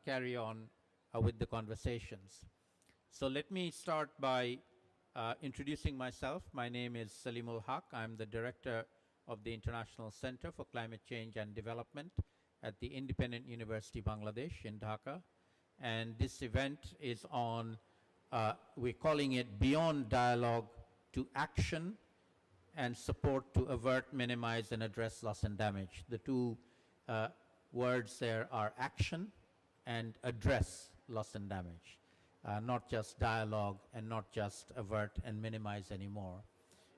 carry on with the conversations. So let me start by introducing myself. My name is Salimul Haq. I'm the director of the International Center for Climate Change and Development at the Independent University Bangladesh in Dhaka. And this event is on, we're calling it Beyond Dialogue to Action and Support to Avert, Minimize, and Address Loss and Damage. The two words there are action and address loss and damage. Not just dialogue and not just avert and minimize anymore.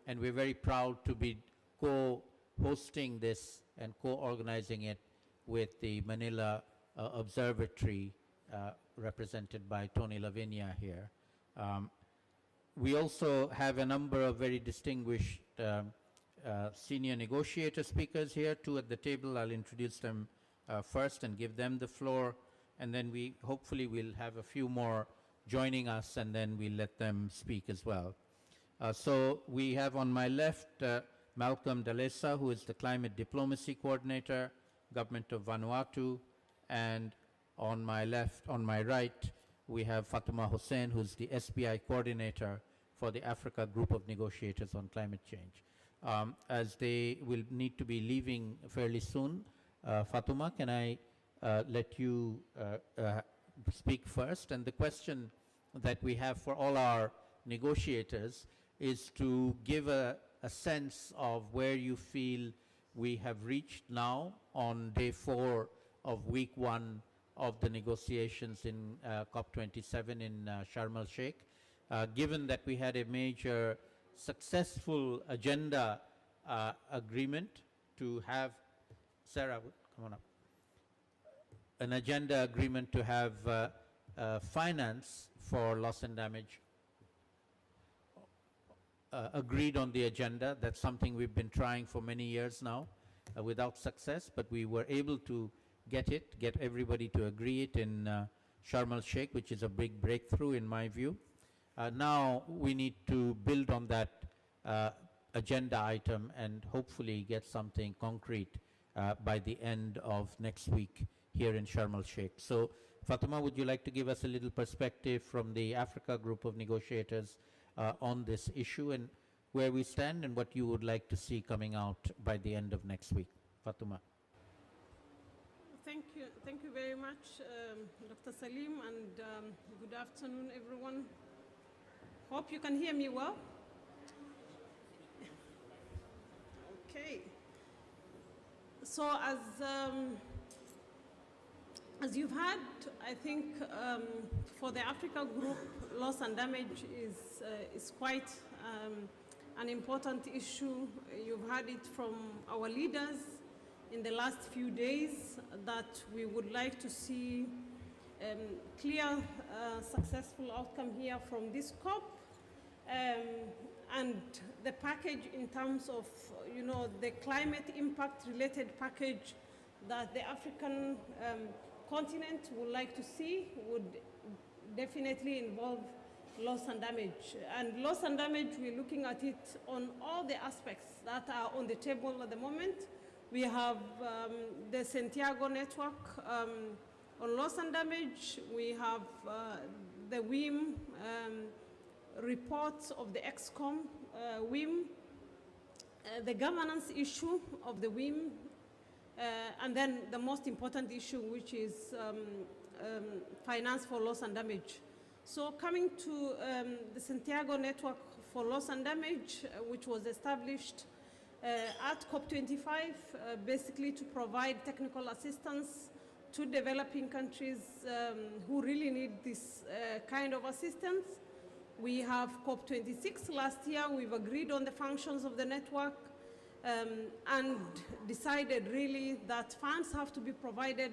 And we're very proud to be co-hosting this and co-organizing it with the Manila Observatory represented by Tony Lavinia here. We also have a number of very distinguished senior negotiator speakers here, two at the table. I'll introduce them first and give them the floor, and then we hopefully will have a few more joining us, and then we'll let them speak as well. So we have on my left Malcolm Dalesa, who is the Climate Diplomacy Coordinator, Government of Vanuatu, and on my right, we have Fatuma Hussain, who's the SBI Coordinator for the Africa Group of Negotiators on Climate Change. As they will need to be leaving fairly soon, Fatuma, can I let you speak first? And the question that we have for all our negotiators is to give a sense of where you feel we have reached now on day 4 of week 1 of the negotiations in COP27 in Sharm el-Sheikh, given that we had a major successful agenda agreement to have, Sarah, come on up, an agenda agreement to have finance for loss and damage agreed on the agenda. That's something we've been trying for many years now without success, but we were able to get everybody to agree it in Sharm el-Sheikh, which is a big breakthrough in my view. Now we need to build on that agenda item and hopefully get something concrete by the end of next week here in Sharm el-Sheikh. So Fatuma, would you like to give us a little perspective from the Africa Group of Negotiators on this issue and where we stand and what you would like to see coming out by the end of next week? Fatuma. Thank you very much, Dr. Salim, and good afternoon, everyone. Hope you can hear me well. Okay. So as you've heard, I think for the Africa Group, loss and damage is quite an important issue. You've heard it from our leaders in the last few days that we would like to see clear, successful outcome here from this COP, and the package in terms of, the climate impact related package that the African continent would like to see would definitely involve loss and damage. And loss and damage, we're looking at it on all the aspects that are on the table at the moment. We have the Santiago network on loss and damage. We have the WIM reports of the EXCOM WIM, the governance issue of the WIM, and then the most important issue, which is finance for loss and damage. So coming to the Santiago network for loss and damage, which was established at COP25, basically to provide technical assistance to developing countries who really need this kind of assistance. We have COP26 last year. We've agreed on the functions of the network and decided really that funds have to be provided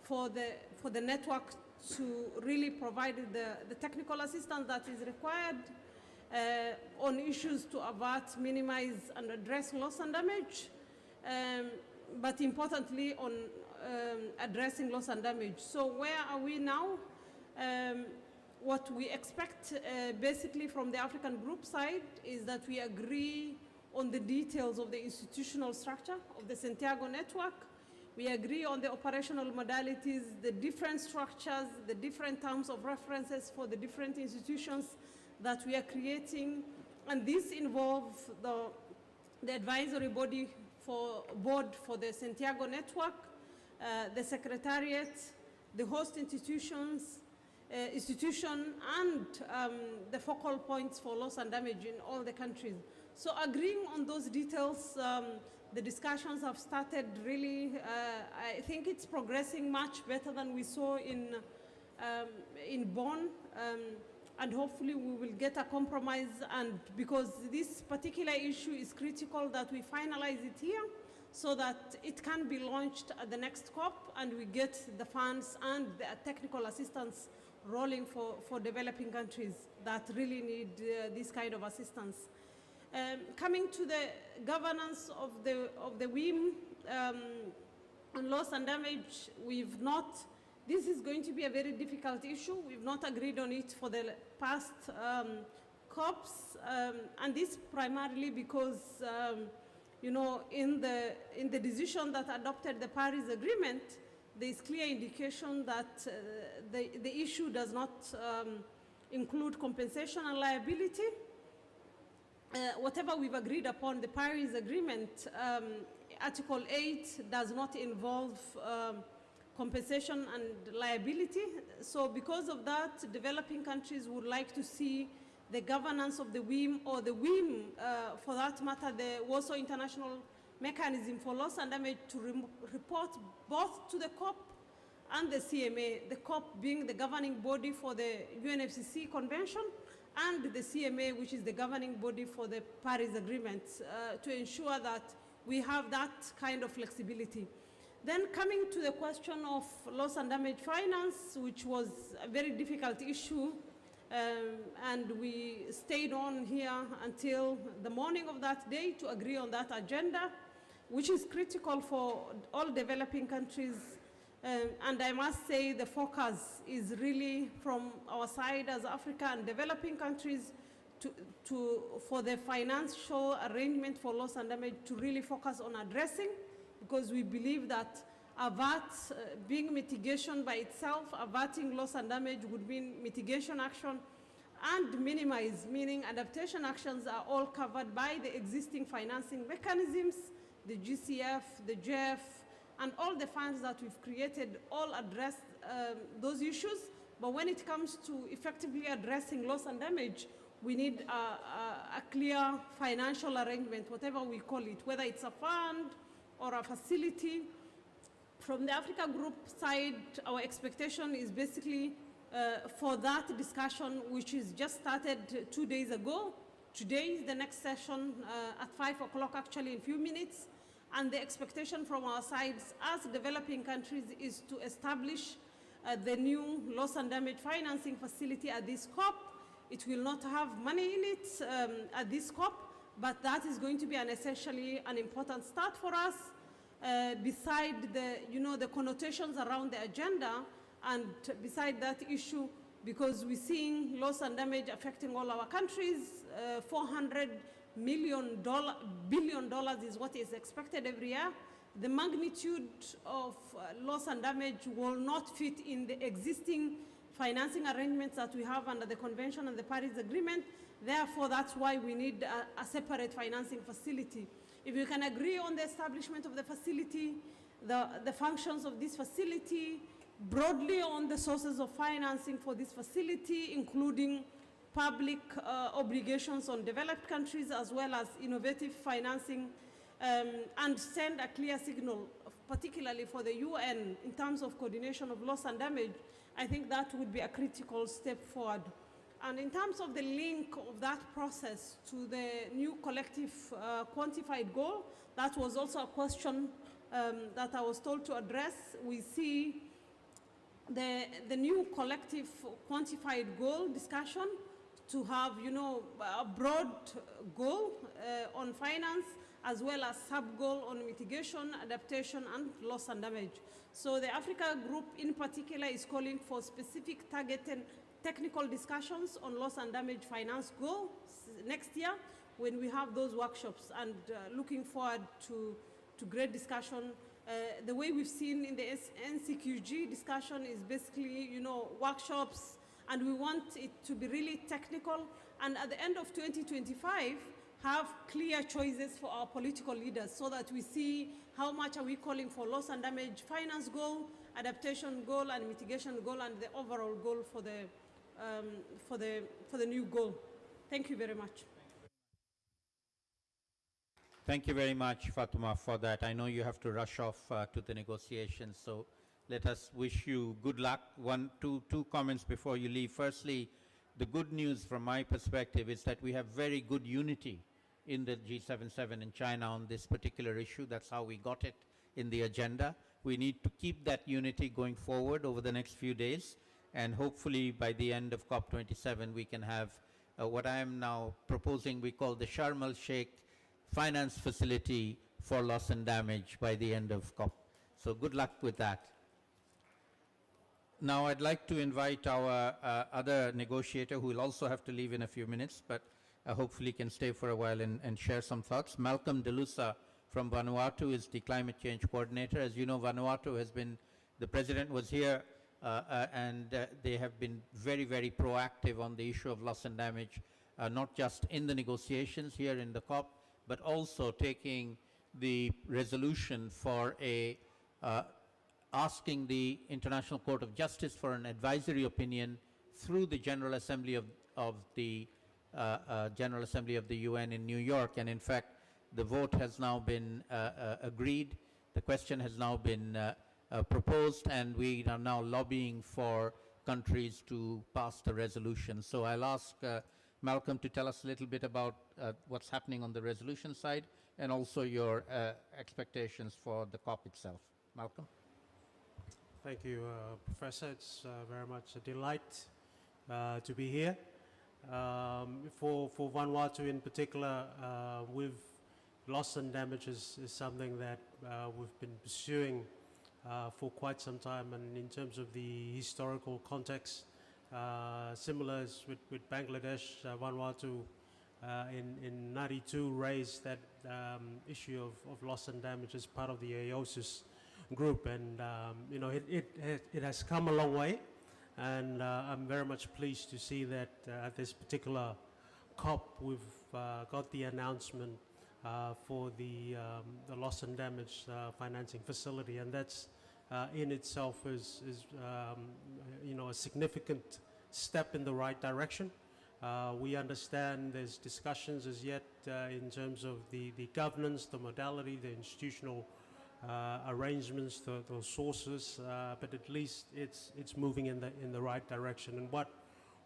for the network to really provide the technical assistance that is required on issues to avert, minimize, and address loss and damage, but importantly on addressing loss and damage. So where are we now? What we expect basically from the African group side is that we agree on the details of the institutional structure of the Santiago network. We agree on the operational modalities, the different structures, the different terms of references for the different institutions that we are creating. And this involves the advisory board for the Santiago Network, the Secretariat, the host institution, and the focal points for loss and damage in all the countries. So agreeing on those details, the discussions have started really, I think it's progressing much better than we saw in Bonn, and hopefully we will get a compromise, and because this particular issue is critical that we finalize it here so that it can be launched at the next COP and we get the funds and the technical assistance rolling for developing countries that really need this kind of assistance. Coming to the governance of the WIM on loss and damage, this is going to be a very difficult issue. We've not agreed on it for the past COPs, and this primarily because, you know, in the decision that adopted the Paris Agreement, there is clear indication that the issue does not include compensation and liability. Whatever we've agreed upon, the Paris Agreement, Article 8 does not involve compensation and liability. So because of that, developing countries would like to see the governance of the WIM, or the WIM, for that matter, the Warsaw International Mechanism for Loss and Damage, to report both to the COP and the CMA, the COP being the governing body for the UNFCCC Convention, and the CMA, which is the governing body for the Paris Agreement, to ensure that we have that kind of flexibility. Then coming to the question of loss and damage finance, which was a very difficult issue, and we stayed on here until the morning of that day to agree on that agenda, which is critical for all developing countries. And I must say the focus is really from our side as Africa and developing countries for the financial arrangement for loss and damage to really focus on addressing, because we believe that avert being mitigation by itself, averting loss and damage would mean mitigation action, and minimize, meaning adaptation actions, are all covered by the existing financing mechanisms, the GCF, the JEF, and all the funds that we've created all address those issues. But when it comes to effectively addressing loss and damage, we need a clear financial arrangement, whatever we call it, whether it's a fund or a facility. From the Africa Group side, our expectation is basically for that discussion, which is just started 2 days ago. Today is the next session at 5 o'clock, actually in a few minutes. And the expectation from our sides as developing countries is to establish the new loss and damage financing facility at this COP. It will not have money in it at this COP, but that is going to be essentially an important start for us, beside the connotations around the agenda, and beside that issue, because we're seeing loss and damage affecting all our countries. $400 billion is what is expected every year. The magnitude of loss and damage will not fit in the existing financing arrangements that we have under the Convention and the Paris Agreement. Therefore, that's why we need a separate financing facility. If we can agree on the establishment of the facility, the functions of this facility, broadly on the sources of financing for this facility, including public obligations on developed countries, as well as innovative financing, and send a clear signal, particularly for the UN, in terms of coordination of loss and damage, I think that would be a critical step forward. And in terms of the link of that process to the new collective quantified goal, that was also a question that I was told to address. We see the new collective quantified goal discussion to have, a broad goal on finance, as well as sub-goal on mitigation, adaptation, and loss and damage. So the Africa Group in particular is calling for specific targeted technical discussions on loss and damage finance goals next year when we have those workshops, and looking forward to great discussion The way we've seen in the NCQG discussion is basically, you know, workshops, and we want it to be really technical, and at the end of 2025, have clear choices for our political leaders so that we see how much are we calling for loss and damage finance goal, adaptation goal, and mitigation goal, and the overall goal for the new goal. Thank you very much. Thank you very much, Fatuma, for that. I know you have to rush off to the negotiations, so let us wish you good luck. Two comments before you leave. Firstly, the good news from my perspective is that we have very good unity in the G77 in China on this particular issue. That's how we got it in the agenda. We need to keep that unity going forward over the next few days, and hopefully by the end of COP27 we can have what I am now proposing we call the Sharm el-Sheikh finance facility for loss and damage by the end of COP. So good luck with that. Now I'd like to invite our other negotiator, who will also have to leave in a few minutes, but hopefully can stay for a while and share some thoughts. Malcolm Delusa from Vanuatu is the climate change coordinator. As you know, Vanuatu has been, the president was here and they have been very, very proactive on the issue of loss and damage, not just in the negotiations here in the COP, but also taking the resolution for a asking the International Court of Justice for an advisory opinion through the General Assembly of the UN in New York. And in fact, the vote has now been agreed. The question has now been proposed, and we are now lobbying for countries to pass the resolution. So I'll ask Malcolm to tell us a little bit about what's happening on the resolution side, and also your expectations for the COP itself. Malcolm? Thank you, Professor. It's very much a delight to be here. For Vanuatu in particular, loss and damage is something that we've been pursuing for quite some time, and in terms of the historical context, similar as with Bangladesh, Vanuatu in 92 raised that issue of loss and damage as part of the AOSIS group, and you know, it has come a long way, and I'm very much pleased to see that at this particular COP we've got the announcement for the loss and damage financing facility, and that's in itself is you know, a significant step in the right direction. We understand there's discussions as yet in terms of the governance, the modality, the institutional arrangements, the sources, but at least it's moving in the right direction. And what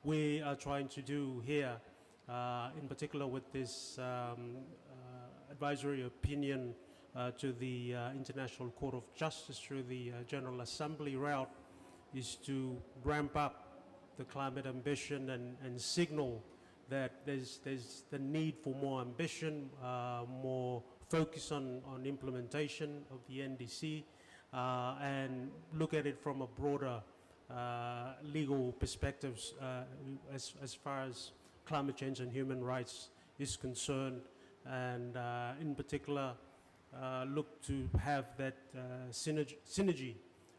we are trying to do here, in particular with this advisory opinion to the International Court of Justice through the General Assembly route, is to ramp up the climate ambition and signal that there's the need for more ambition, more focus on implementation of the NDC, and look at it from a broader legal perspectives as far as climate change and human rights is concerned, and in particular look to have that synergy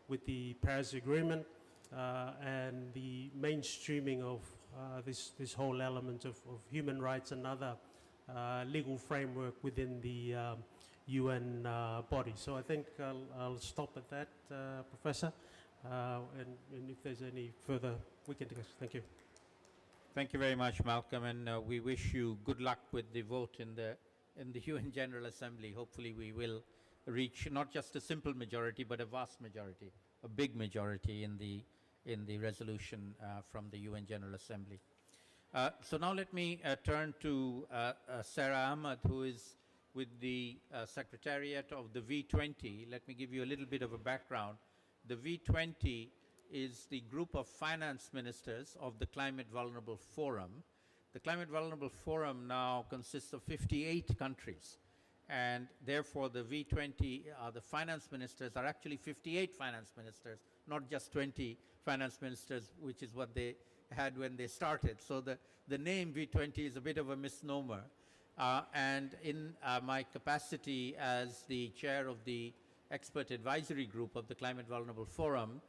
with the Paris Agreement and the mainstreaming of this whole element of human rights and other legal framework within the UN body. So I think I'll stop at that, Professor, and if there's any further we can discuss. Thank you. Thank you very much, Malcolm, and we wish you good luck with the vote in the UN General Assembly. Hopefully we will reach not just a simple majority, but a vast majority, a big majority in the resolution from the UN General Assembly. So now let me turn to Sarah Ahmad, who is with the Secretariat of the V20. Let me give you a little bit of a background. The V20 is the group of finance ministers of the Climate Vulnerable Forum. The Climate Vulnerable Forum now consists of 58 countries, and therefore the V20, the finance ministers are actually 58 finance ministers, not just 20 finance ministers, which is what they had when they started. So the name V20 is a bit of a misnomer. And in my capacity as the chair of the expert advisory group of the Climate Vulnerable Forum.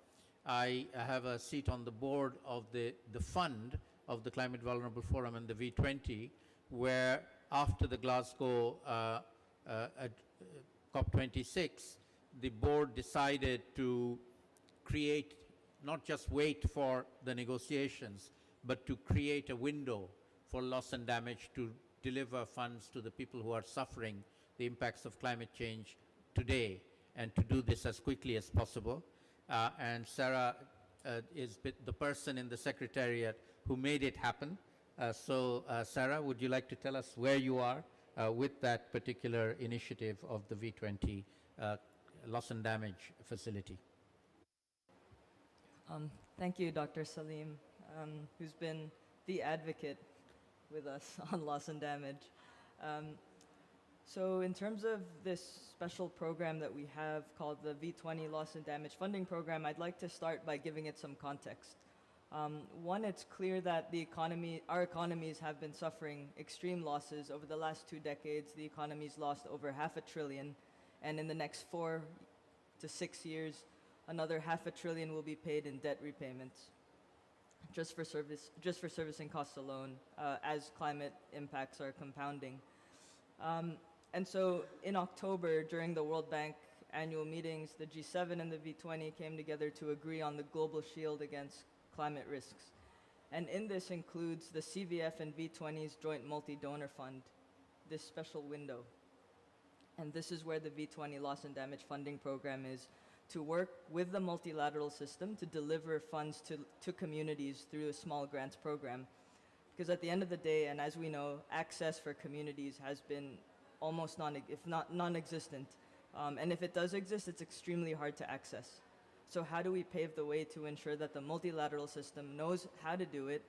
I have a seat on the board of the fund of the Climate Vulnerable Forum and the V20, where after the Glasgow COP26, the board decided to create, not just wait for the negotiations, but to create a window for loss and damage to deliver funds to the people who are suffering the impacts of climate change today, and to do this as quickly as possible. And Sarah is the person in the Secretariat who made it happen. So Sarah, would you like to tell us where you are with that particular initiative of the V20 loss and damage facility? Thank you, Dr. Salim, who's been the advocate with us on loss and damage. So in terms of this special program that we have called the V20 Loss and Damage Funding Program, I'd like to start by giving it some context. One, it's clear that our economies have been suffering extreme losses. Over the last 2 decades, the economy's lost over $500 billion, and in the next 4 to 6 years, another $500 billion will be paid in debt repayments, just for servicing costs alone, as climate impacts are compounding. And so in October, during the World Bank annual meetings, the G7 and the V20 came together to agree on the global shield against climate risks. And in this includes the CVF and V20's joint multi-donor fund, this special window. And this is where the V20 Loss and Damage Funding Program is, to work with the multilateral system to deliver funds to communities through a small grants program. Because at the end of the day, and as we know, access for communities has been almost if not non-existent. And if it does exist, it's extremely hard to access. So how do we pave the way to ensure that the multilateral system knows how to do it?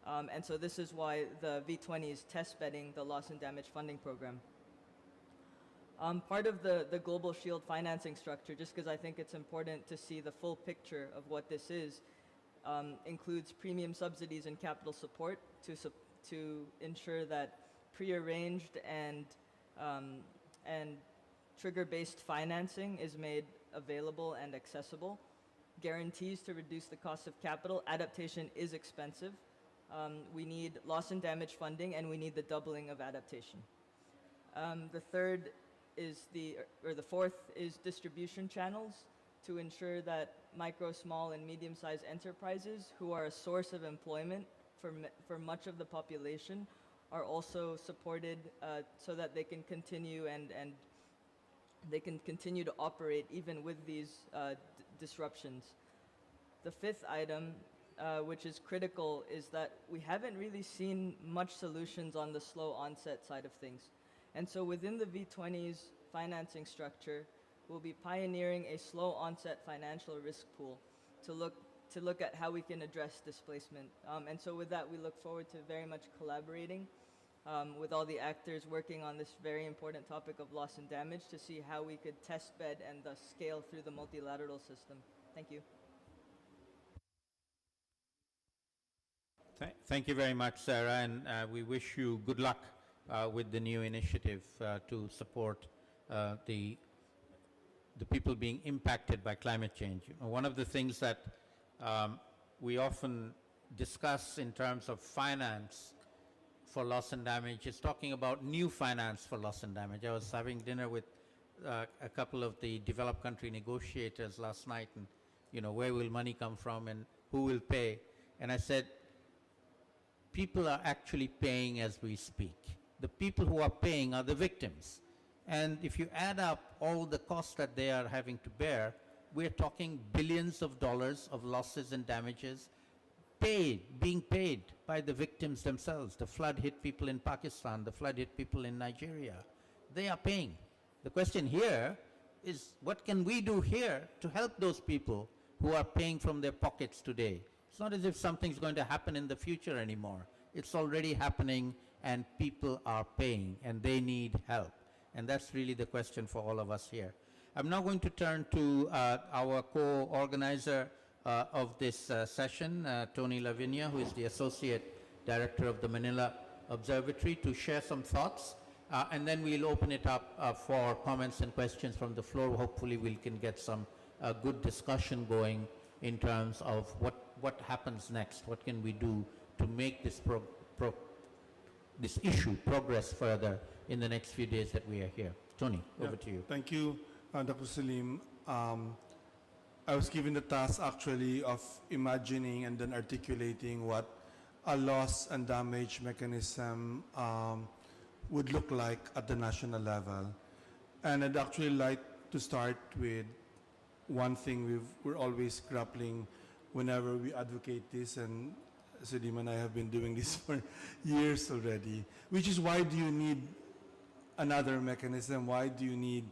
And so this is why the V20 is test bedding the loss and damage funding program. Part of the Global Shield financing structure, just because I think it's important to see the full picture of what this is, includes premium subsidies and capital support to ensure that prearranged and trigger-based financing is made available and accessible. Guarantees to reduce the cost of capital. Adaptation is expensive. We need loss and damage funding, and we need the doubling of adaptation. The fourth is distribution channels to ensure that micro, small, and medium-sized enterprises, who are a source of employment for much of the population, are also supported so that they can continue and they can continue to operate even with these disruptions. The fifth item, which is critical, is that we haven't really seen much solutions on the slow onset side of things. And so within the V20's financing structure, we'll be pioneering a slow onset financial risk pool to look at how we can address displacement. And so with that, we look forward to very much collaborating with all the actors working on this very important topic of loss and damage to see how we could test bed and thus scale through the multilateral system. Thank you. Thank you very much, Sarah, and we wish you good luck with the new initiative to support the people being impacted by climate change. One of the things that we often discuss in terms of finance for loss and damage is talking about new finance for loss and damage. I was having dinner with a couple of the developed country negotiators last night, and where will money come from and who will pay? And I said, people are actually paying as we speak. The people who are paying are the victims. And if you add up all the costs that they are having to bear, we're talking billions of dollars of losses and damages being paid by the victims themselves. The flood hit people in Pakistan, the flood hit people in Nigeria. They are paying. The question here is, what can we do here to help those people who are paying from their pockets today? It's not as if something's going to happen in the future anymore. It's already happening, and people are paying, and they need help. And that's really the question for all of us here. I'm now going to turn to our co-organizer of this session, Tony Lavinia, who is the Associate Director of the Manila Observatory, to share some thoughts. And then we'll open it up for comments and questions from the floor. Hopefully we can get some good discussion going in terms of what happens next, what can we do to make this this issue progress further in the next few days that we are here. Tony, over to you. Thank you, Dr. Salim. I was given the task actually of imagining and then articulating what a loss and damage mechanism would look like at the national level. And I'd actually like to start with one thing we're always grappling whenever we advocate this, and Salim and I have been doing this for years already, which is, why do you need another mechanism? Why do you need,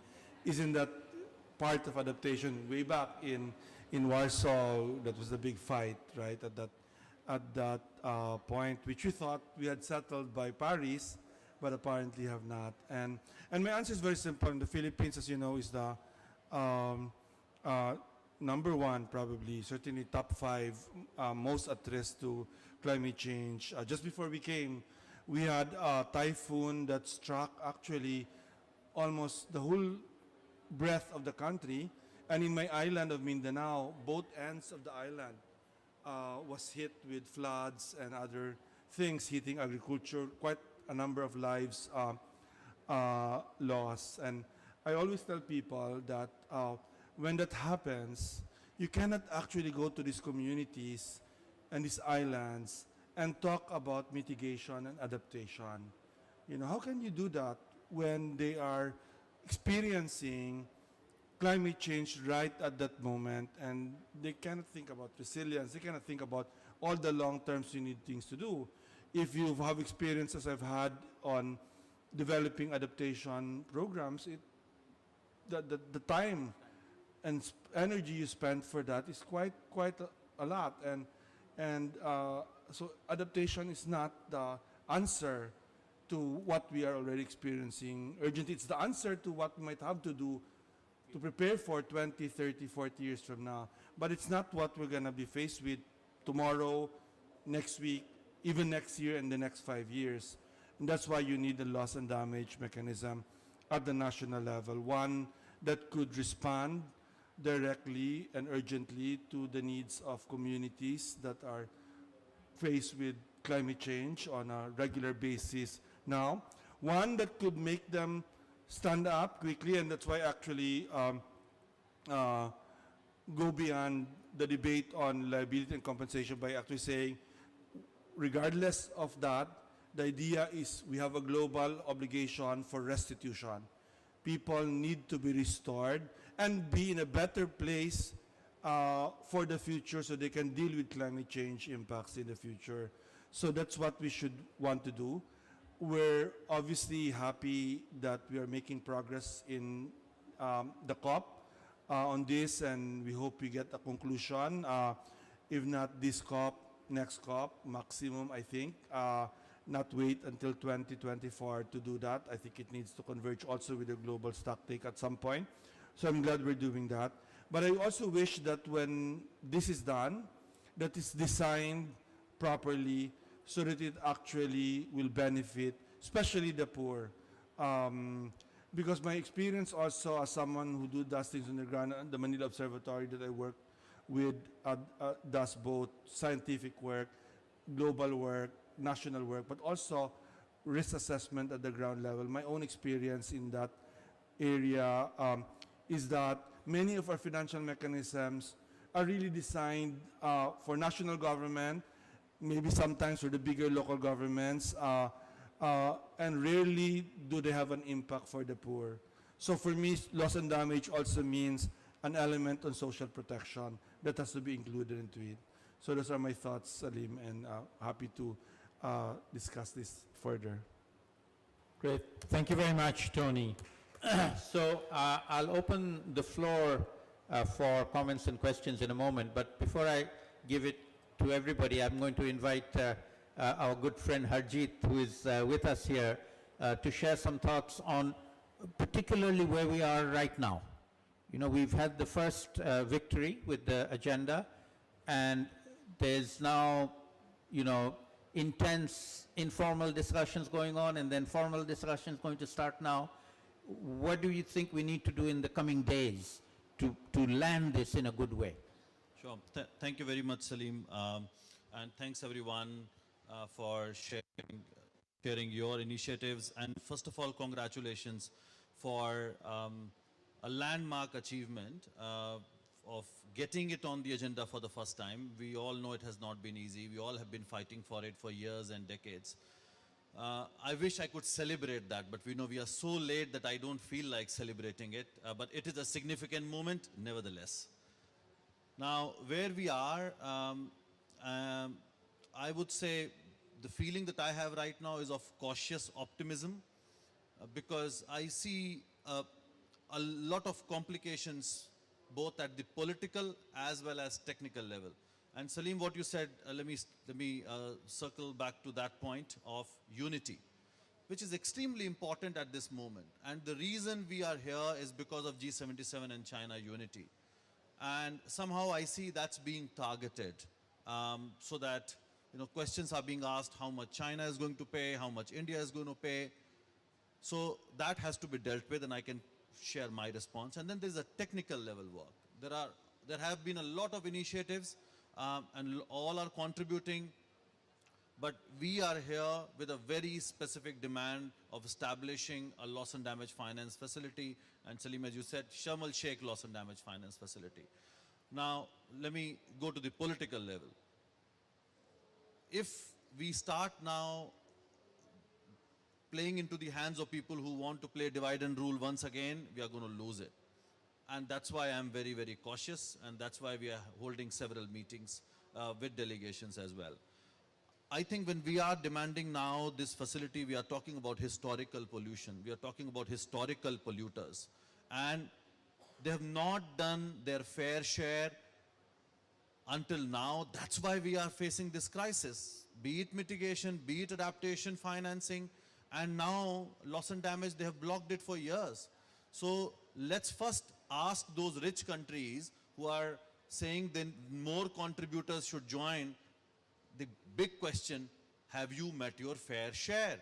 isn't that part of adaptation? Way back in Warsaw, that was the big fight, right, at that point, which we thought we had settled by Paris, but apparently have not. And my answer is very simple. In the Philippines, as you know, is the number one, probably, certainly top 5 most at risk to climate change. Just before we came, we had a typhoon that struck actually almost the whole breadth of the country. And in my island of Mindanao, both ends of the island was hit with floods and other things hitting agriculture, quite a number of lives lost. And I always tell people that when that happens, you cannot actually go to these communities and these islands and talk about mitigation and adaptation. You know, how can you do that when they are experiencing climate change right at that moment, and they cannot think about resilience, they cannot think about all the long-term you need things to do? If you have experiences I've had on developing adaptation programs, the time and energy you spend for that is quite a lot, and so adaptation is not the answer to what we are already experiencing urgently. It's the answer to what we might have to do to prepare for 20, 30, 40 years from now. But it's not what we're going to be faced with tomorrow, next week, even next year and the next 5 years. And that's why you need a loss and damage mechanism at the national level, one that could respond directly and urgently to the needs of communities that are faced with climate change on a regular basis now, one that could make them stand up quickly, and that's why actually go beyond the debate on liability and compensation by actually saying, regardless of that, the idea is we have a global obligation for restitution. People need to be restored and be in a better place for the future so they can deal with climate change impacts in the future. So that's what we should want to do. We're obviously happy that we are making progress in the COP on this, and we hope we get a conclusion. If not this COP, next COP, maximum, I think. Not wait until 2024 to do that. I think it needs to converge also with the global stocktake at some point. So I'm glad we're doing that. But I also wish that when this is done, that it's designed properly so that it actually will benefit, especially the poor. Because my experience also as someone who does things on the ground, the Manila Observatory that I work with does both scientific work, global work, national work, but also risk assessment at the ground level. My own experience in that area is that many of our financial mechanisms are really designed for national government, maybe sometimes for the bigger local governments, and rarely do they have an impact for the poor. So for me, loss and damage also means an element on social protection that has to be included into it. So those are my thoughts, Salim, and happy to discuss this further. Great. Thank you very much, Tony. So I'll open the floor for comments and questions in a moment, but before I give it to everybody, I'm going to invite our good friend Harjeet, who is with us here, to share some thoughts on particularly where we are right now. You know, we've had the first victory with the agenda, and there's now, you know, intense informal discussions going on and then formal discussions going to start now. What do you think we need to do in the coming days to land this in a good way? Sure. Thank you very much, Salim. And thanks everyone for sharing your initiatives. And first of all, congratulations for a landmark achievement of getting it on the agenda for the first time. We all know it has not been easy. We all have been fighting for it for years and decades. I wish I could celebrate that, but we know we are so late that I don't feel like celebrating it. But it is a significant moment, nevertheless. Now, where we are, I would say the feeling that I have right now is of cautious optimism because I see a lot of complications both at the political as well as technical level. And Salim, what you said, let me circle back to that point of unity, which is extremely important at this moment. And the reason we are here is because of G77 and China unity. And somehow I see that's being targeted so that questions are being asked how much China is going to pay, how much India is going to pay. So that has to be dealt with, and I can share my response. And then there's a technical level work. There have been a lot of initiatives and all are contributing, but we are here with a very specific demand of establishing a loss and damage finance facility, and Salim, as you said, Sharm el-Sheikh loss and damage finance facility. Now, let me go to the political level. If we start now playing into the hands of people who want to play divide and rule once again, we are going to lose it. And that's why I'm very, very cautious, and that's why we are holding several meetings with delegations as well. I think when we are demanding now this facility, we are talking about historical pollution. We are talking about historical polluters. And they have not done their fair share until now. That's why we are facing this crisis. Be it mitigation, be it adaptation financing, and now loss and damage, they have blocked it for years. So let's first ask those rich countries who are saying then more contributors should join. The big question, have you met your fair share?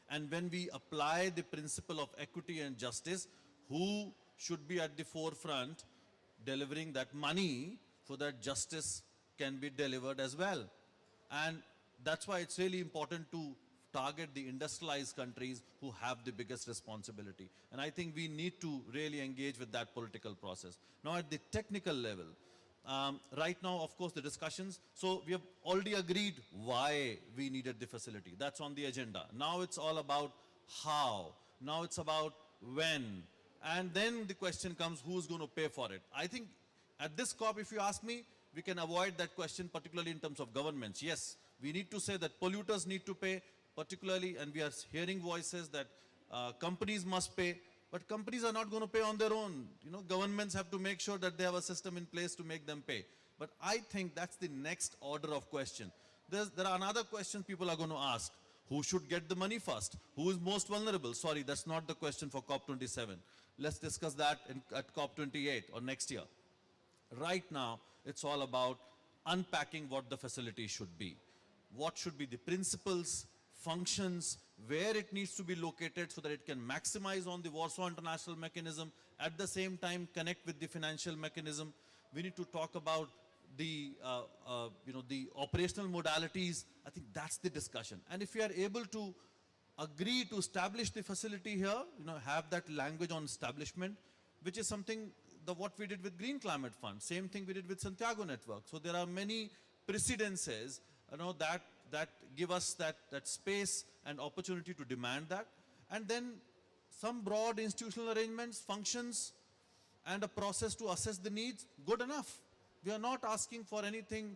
And when we apply the principle of equity and justice, who should be at the forefront delivering that money so that justice can be delivered as well? And that's why it's really important to target the industrialized countries who have the biggest responsibility. And I think we need to really engage with that political process. Now at the technical level, right now, of course, the discussions, so we have already agreed why we needed the facility. That's on the agenda. Now it's all about how. Now it's about when. And then the question comes, who's going to pay for it? I think at this COP, if you ask me, we can avoid that question, particularly in terms of governments. Yes, we need to say that polluters need to pay, particularly, and we are hearing voices that companies must pay, but companies are not going to pay on their own. Governments have to make sure that they have a system in place to make them pay. But I think that's the next order of question. There are another questions people are going to ask. Who should get the money first? Who is most vulnerable? Sorry, that's not the question for COP27. Let's discuss that at COP28 or next year. Right now, it's all about unpacking what the facility should be. What should be the principles, functions, where it needs to be located so that it can maximize on the Warsaw International Mechanism, at the same time connect with the financial mechanism. We need to talk about the operational modalities. I think that's the discussion. And if we are able to agree to establish the facility here, have that language on establishment, which is something what we did with Green Climate Fund, same thing we did with Santiago Network. So there are many precedences, that give us that space and opportunity to demand that. And then some broad institutional arrangements, functions, and a process to assess the needs, good enough. We are not asking for anything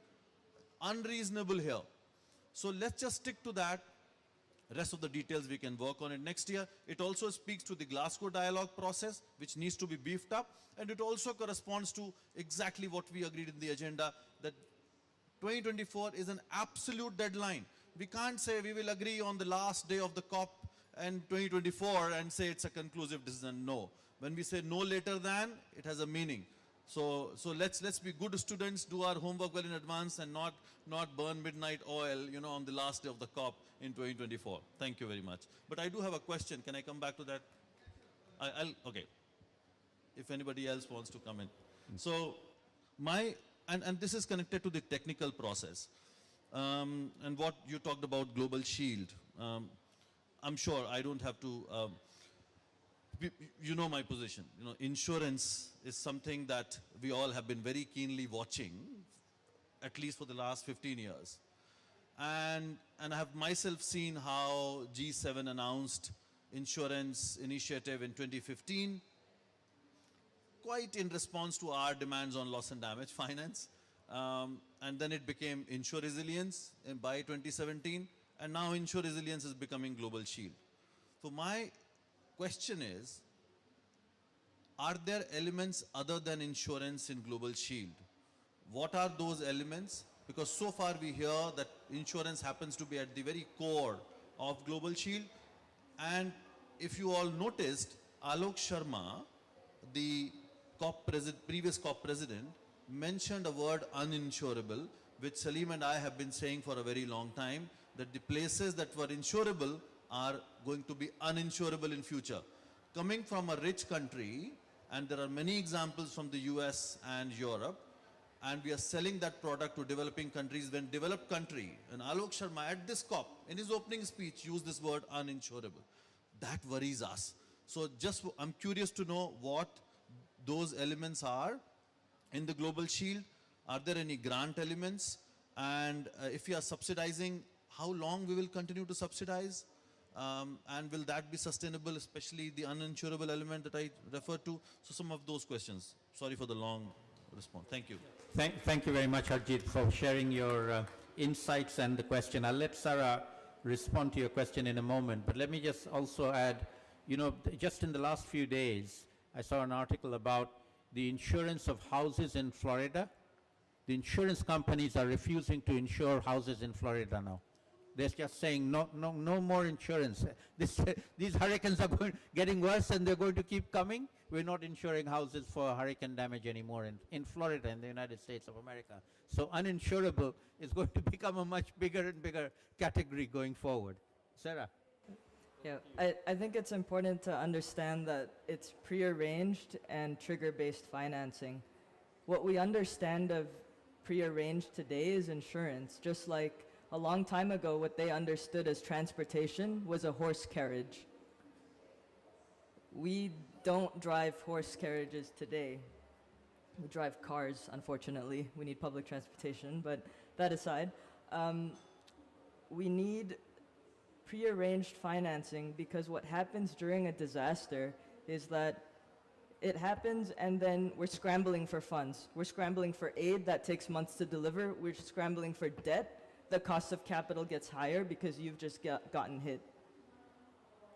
unreasonable here. So let's just stick to that. Rest of the details we can work on it next year. It also speaks to the Glasgow dialogue process, which needs to be beefed up. And it also corresponds to exactly what we agreed in the agenda, that 2024 is an absolute deadline. We can't say we will agree on the last day of the COP and 2024 and say it's a conclusive decision. No. When we say no later than, it has a meaning. So let's be good students, do our homework well in advance, and not burn midnight oil, on the last day of the COP in 2024. Thank you very much. But I do have a question. Can I come back to that? Okay. If anybody else wants to come in. So and this is connected to the technical process. And what you talked about Global Shield. I'm sure I don't have to, you know my position. Insurance is something that we all have been very keenly watching, at least for the last 15 years. And I have myself seen how G7 announced insurance initiative in 2015, quite in response to our demands on loss and damage finance. And then it became Insure Resilience by 2017, and now Insure Resilience is becoming Global Shield. So my question is, are there elements other than insurance in Global Shield? What are those elements? Because so far we hear that insurance happens to be at the very core of Global Shield. And if you all noticed, Alok Sharma, the previous COP president, mentioned a word uninsurable, which Salim and I have been saying for a very long time, that the places that were insurable are going to be uninsurable in future. Coming from a rich country, and there are many examples from the US and Europe, and we are selling that product to developing countries, when developed country, and Alok Sharma at this COP, in his opening speech, used this word uninsurable. That worries us. So I'm curious to know what those elements are in the Global Shield. Are there any grant elements? And if we are subsidizing, how long we will continue to subsidize? And will that be sustainable, especially the uninsurable element that I referred to? So some of those questions. Sorry for the long response. Thank you. Thank you very much, Harjit, for sharing your insights and the question. I'll let Sarah respond to your question in a moment, but let me just also add, just in the last few days, I saw an article about the insurance of houses in Florida. The insurance companies are refusing to insure houses in Florida now. They're just saying no more insurance. These hurricanes are getting worse, and they're going to keep coming. We're not insuring houses for hurricane damage anymore in Florida, in the United States of America. So uninsurable is going to become a much bigger and bigger category going forward. Sarah? Yeah, I think it's important to understand that it's prearranged and trigger-based financing. What we understand of prearranged today is insurance, just like a long time ago what they understood as transportation was a horse carriage. We don't drive horse carriages today. We drive cars, unfortunately. We need public transportation, but that aside, we need prearranged financing, because what happens during a disaster is that it happens and then we're scrambling for funds. We're scrambling for aid that takes months to deliver. We're scrambling for debt. The cost of capital gets higher because you've just gotten hit.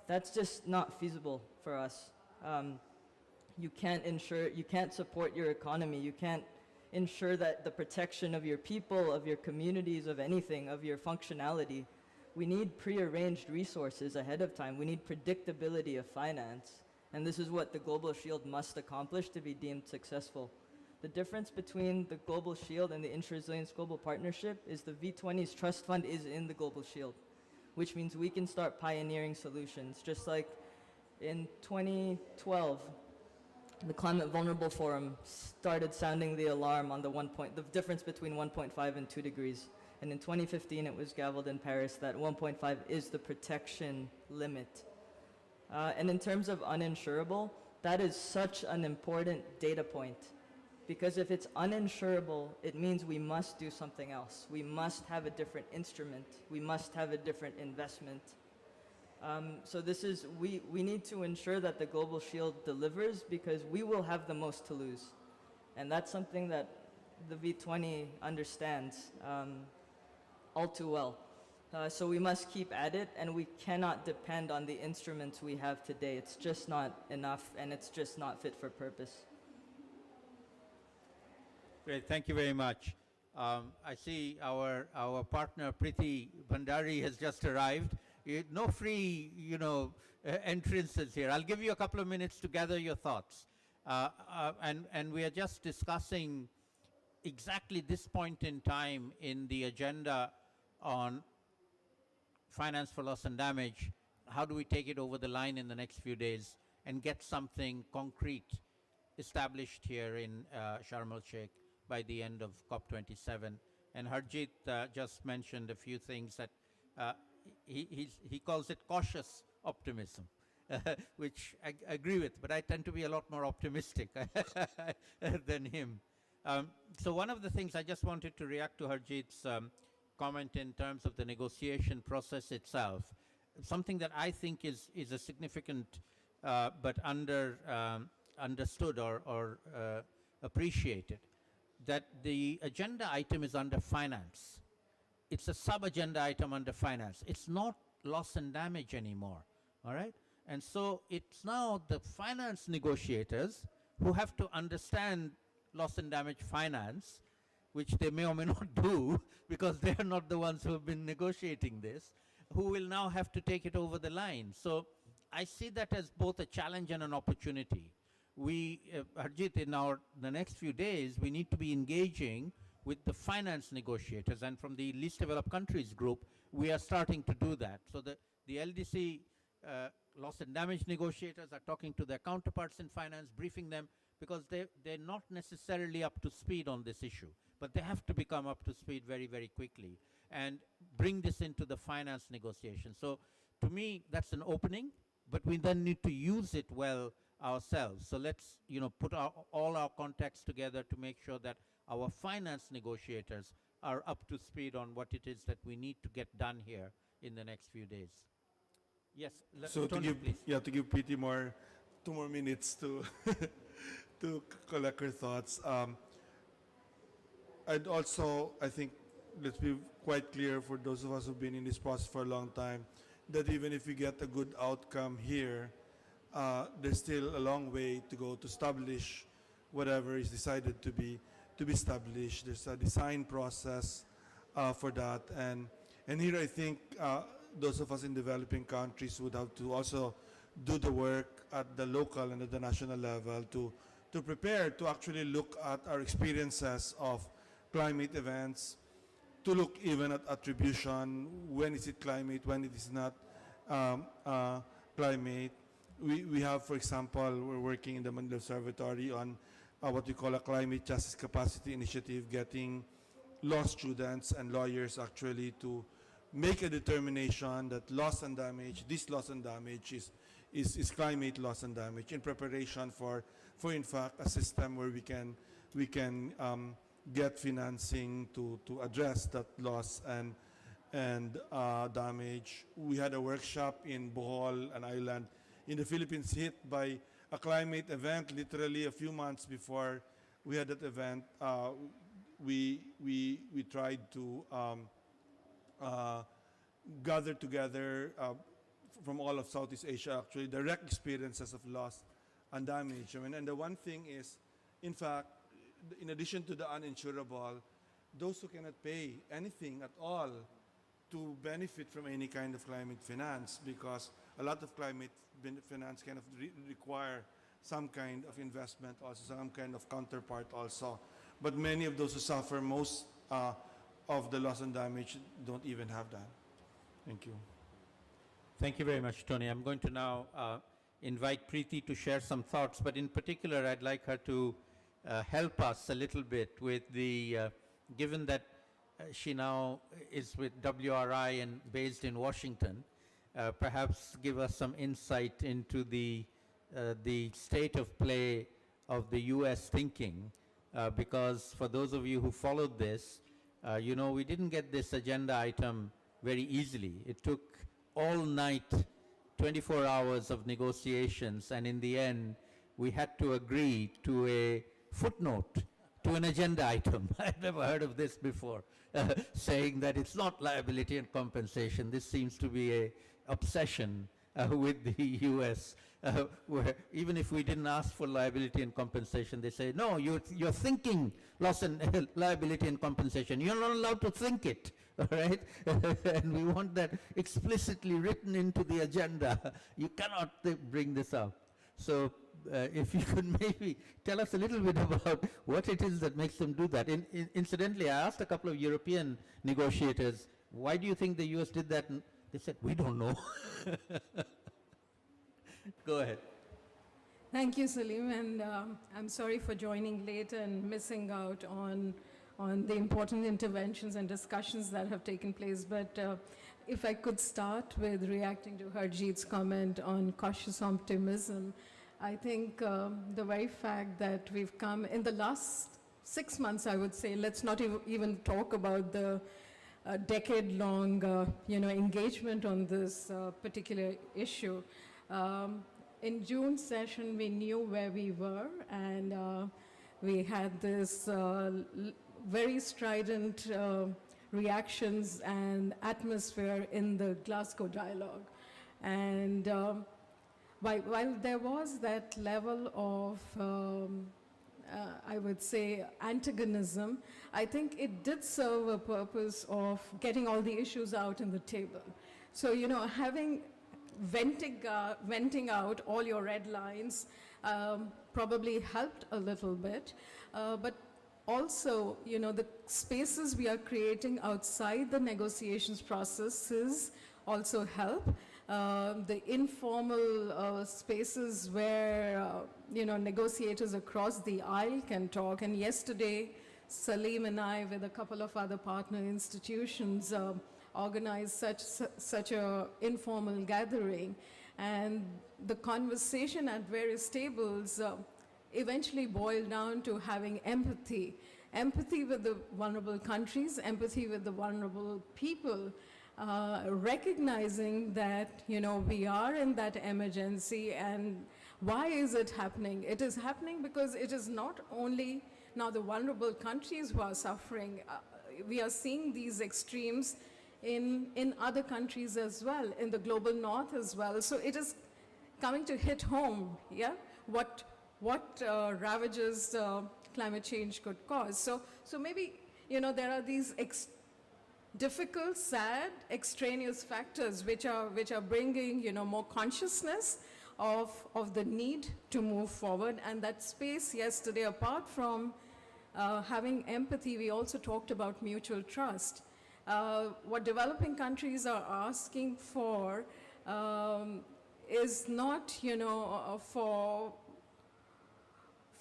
That's just not feasible for us. You can't support your economy. You can't ensure that the protection of your people, of your communities, of anything, of your functionality. We need prearranged resources ahead of time. We need predictability of finance. And this is what the Global Shield must accomplish to be deemed successful. The difference between the Global Shield and the Insure Resilience Global Partnership is the V20's trust fund is in the Global Shield, which means we can start pioneering solutions. Just like in 2012, the Climate Vulnerable Forum started sounding the alarm on the difference between 1.5 and 2 degrees. And in 2015, it was gavelled in Paris that 1.5 is the protection limit. And in terms of uninsurable, that is such an important data point. Because if it's uninsurable, it means we must do something else. We must have a different instrument. We must have a different investment. So we need to ensure that the Global Shield delivers, because we will have the most to lose. And that's something that the V20 understands all too well. So we must keep at it, and we cannot depend on the instruments we have today. It's just not enough, and it's just not fit for purpose. Great, thank you very much. I see our partner Priti Bhandari has just arrived. No free, entrances here. I'll give you a couple of minutes to gather your thoughts. And we are just discussing exactly this point in time in the agenda on finance for loss and damage. How do we take it over the line in the next few days and get something concrete established here in Sharm el-Sheikh by the end of COP27? And Harjit just mentioned a few things that he calls it cautious optimism, which I agree with, but I tend to be a lot more optimistic than him. So one of the things I just wanted to react to Harjit's comment in terms of the negotiation process itself, something that I think is a significant but understood or appreciated, that the agenda item is under finance. It's a sub-agenda item under finance. It's not loss and damage anymore, all right? And so it's now the finance negotiators who have to understand loss and damage finance, which they may or may not do because they are not the ones who have been negotiating this, who will now have to take it over the line. So I see that as both a challenge and an opportunity. We, Harjit, in the next few days, we need to be engaging with the finance negotiators, and from the least developed countries group, we are starting to do that. So the LDC loss and damage negotiators are talking to their counterparts in finance, briefing them, because they're not necessarily up to speed on this issue, but they have to become up to speed very, very quickly and bring this into the finance negotiation. So to me, that's an opening, but we then need to use it well ourselves. So let's, put all our contacts together to make sure that our finance negotiators are up to speed on what it is that we need to get done here in the next few days. Yes, So Tony, please. to give Preeti 2 more minutes to to collect her thoughts. I'd also, I think, let's be quite clear for those of us who've been in this process for a long time, that even if we get a good outcome here, there's still a long way to go to establish whatever is decided to be established. There's a design process for that, and here I think those of us in developing countries would have to also do the work at the local and at the national level to prepare to actually look at our experiences of climate events, to look even at attribution, when is it climate, when it is not climate. We have, for example, we're working in the Manila Observatory on what we call a climate justice capacity initiative, getting law students and lawyers actually to make a determination that loss and damage, this loss and damage is climate loss and damage, in preparation for in fact a system where we can get financing to address that loss and damage. We had a workshop in Bohol, an island in the Philippines, hit by a climate event literally a few months before we had that event. We tried to gather together from all of Southeast Asia, actually, direct experiences of loss and damage. And the one thing is, in fact, in addition to the uninsurable, those who cannot pay anything at all to benefit from any kind of climate finance, because a lot of climate finance kind of require some kind of investment, also some kind of counterpart also. But many of those who suffer most of the loss and damage don't even have that. Thank you. Thank you very much, Tony. I'm going to now invite Preeti to share some thoughts, but in particular, I'd like her to help us a little bit with the, given that she now is with WRI and based in Washington, perhaps give us some insight into the state of play of the US thinking, because for those of you who followed this, we didn't get this agenda item very easily. It took all night, 24 hours of negotiations, and in the end, we had to agree to a footnote to an agenda item. I've never heard of this before, saying that it's not liability and compensation. This seems to be a obsession with the US, where even if we didn't ask for liability and compensation, they say, no, you're thinking loss and liability and compensation. You're not allowed to think it, all right? And we want that explicitly written into the agenda. You cannot bring this up. So if you could maybe tell us a little bit about what it is that makes them do that. Incidentally, I asked a couple of European negotiators, why do you think the US did that? And they said, we don't know. Go ahead. Thank you, Salim, and I'm sorry for joining late and missing out on the important interventions and discussions that have taken place. But if I could start with reacting to Harjeet's comment on cautious optimism, I think the very fact that we've come in the last 6 months, I would say, let's not even talk about the decade-long engagement on this particular issue. In June session, we knew where we were, and we had this very strident reactions and atmosphere in the Glasgow dialogue. And while there was that level of, I would say, antagonism, I think it did serve a purpose of getting all the issues out on the table. So, having venting out all your red lines probably helped a little bit, but also, the spaces we are creating outside the negotiations processes also help. The informal spaces where, negotiators across the aisle can talk. And yesterday, Salim and I, with a couple of other partner institutions, organized such a informal gathering, and the conversation at various tables eventually boiled down to having empathy with the vulnerable countries, empathy with the vulnerable people, recognizing that we are in that emergency. And why is it happening? It is happening because it is not only now the vulnerable countries who are suffering. We are seeing these extremes in other countries as well, in the global north as well. So it is coming to hit home, yeah, what ravages climate change could cause. So maybe, there are these difficult, sad, extraneous factors which are bringing, more consciousness of the need to move forward. And that space yesterday, apart from having empathy, we also talked about mutual trust. What developing countries are asking for is not,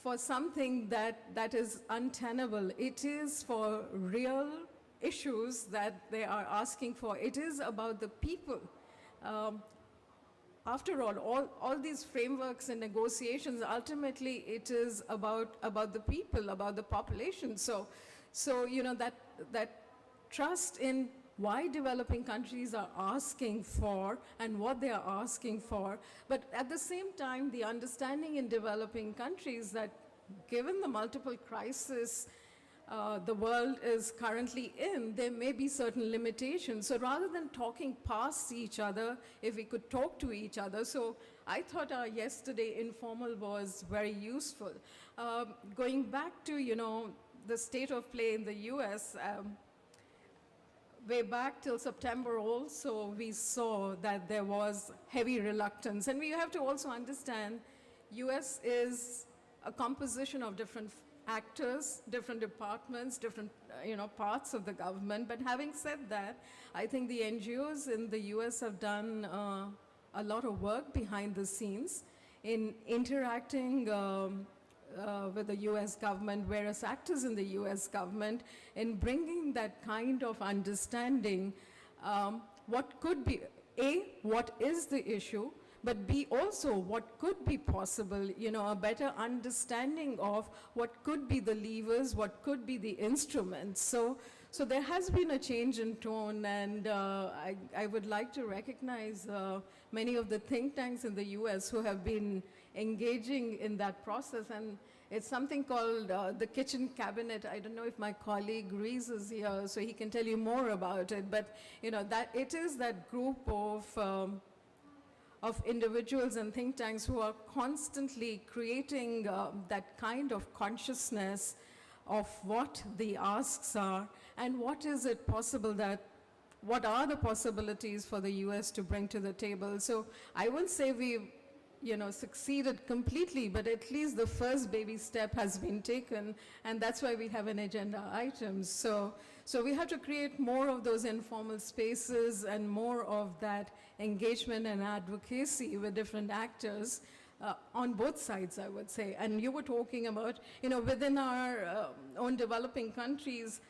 for something that is untenable. It is for real issues that they are asking for. It is about the people. After all these frameworks and negotiations, ultimately it is about the people, about the population. So that trust in why developing countries are asking for and what they are asking for. But at the same time, the understanding in developing countries that given the multiple crises the world is currently in, there may be certain limitations. So rather than talking past each other, if we could talk to each other. So I thought our yesterday informal was very useful. Going back to, the state of play in the US, way back till September also, we saw that there was heavy reluctance. And we have to also understand, US is a composition of different actors, different departments, different parts of the government. But having said that, I think the NGOs in the US have done a lot of work behind the scenes in interacting with the US government, various actors in the US government, in bringing that kind of understanding, what could be, A, what is the issue, but B, also what could be possible, a better understanding of what could be the levers, what could be the instruments. So there has been a change in tone, and I would like to recognize many of the think tanks in the US who have been engaging in that process. And it's something called the kitchen cabinet. I don't know if my colleague Rees is here, so he can tell you more about it. But that it is that group of individuals and think tanks who are constantly creating that kind of consciousness of what the asks are and what is it possible what are the possibilities for the US to bring to the table. So I will say succeeded completely, but at least the first baby step has been taken, and that's why we have an agenda item. So we have to create more of those informal spaces and more of that engagement and advocacy with different actors on both sides, I would say. And you were talking about, within our own developing countries,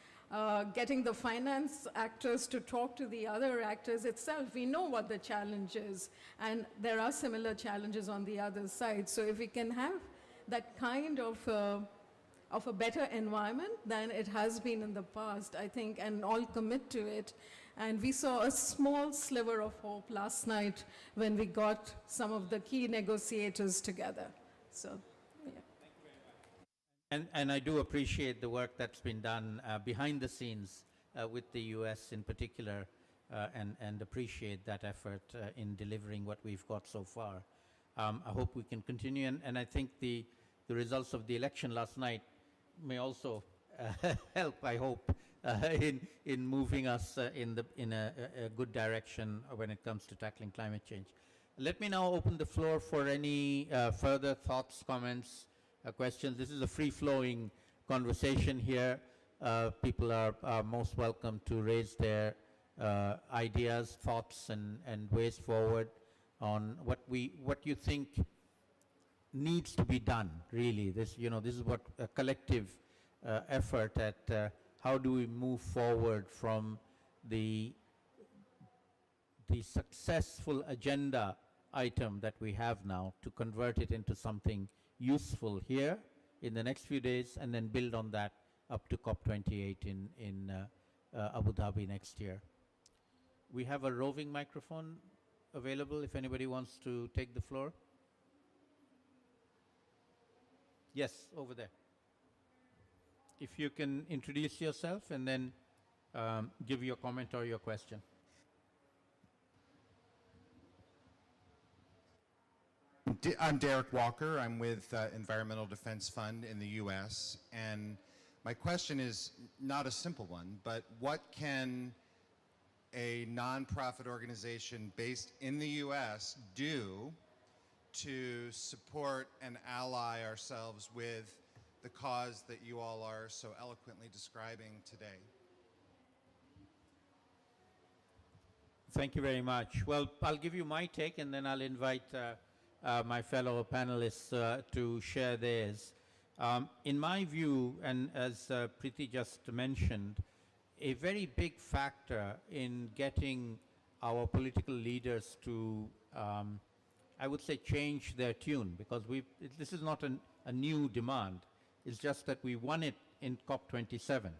getting the finance actors to talk to the other actors itself. We know what the challenge is, and there are similar challenges on the other side. So if we can have that kind of a better environment than it has been in the past, I think, and all commit to it. And we saw a small sliver of hope last night when we got some of the key negotiators together. So, yeah. And I do appreciate the work that's been done behind the scenes with the U.S. in particular, and appreciate that effort in delivering what we've got so far. I hope we can continue, and I think the results of the election last night may also help, I hope, in moving us in a good direction when it comes to tackling climate change. Let me now open the floor for any further thoughts, comments, questions. This is a free-flowing conversation here. People are most welcome to raise their ideas, thoughts, and ways forward on what you think needs to be done. Really, this is what a collective effort at how do we move forward from the successful agenda item that we have now to convert it into something useful here in the next few days, and then build on that up to COP28 in Abu Dhabi next year. We have a roving microphone available if anybody wants to take the floor. Yes, over there. If you can introduce yourself and then give your comment or your question. I'm Derek Walker. I'm with Environmental Defense Fund in the U.S. And my question is not a simple one, but what can a nonprofit organization based in the U.S. do to support and ally ourselves with the cause that you all are so eloquently describing today? Thank you very much. Well, I'll give you my take, and then I'll invite my fellow panelists to share theirs. In my view, and as Preeti just mentioned, a very big factor in getting our political leaders to, I would say, change their tune, because this is not a new demand. It's just that we won it in COP27.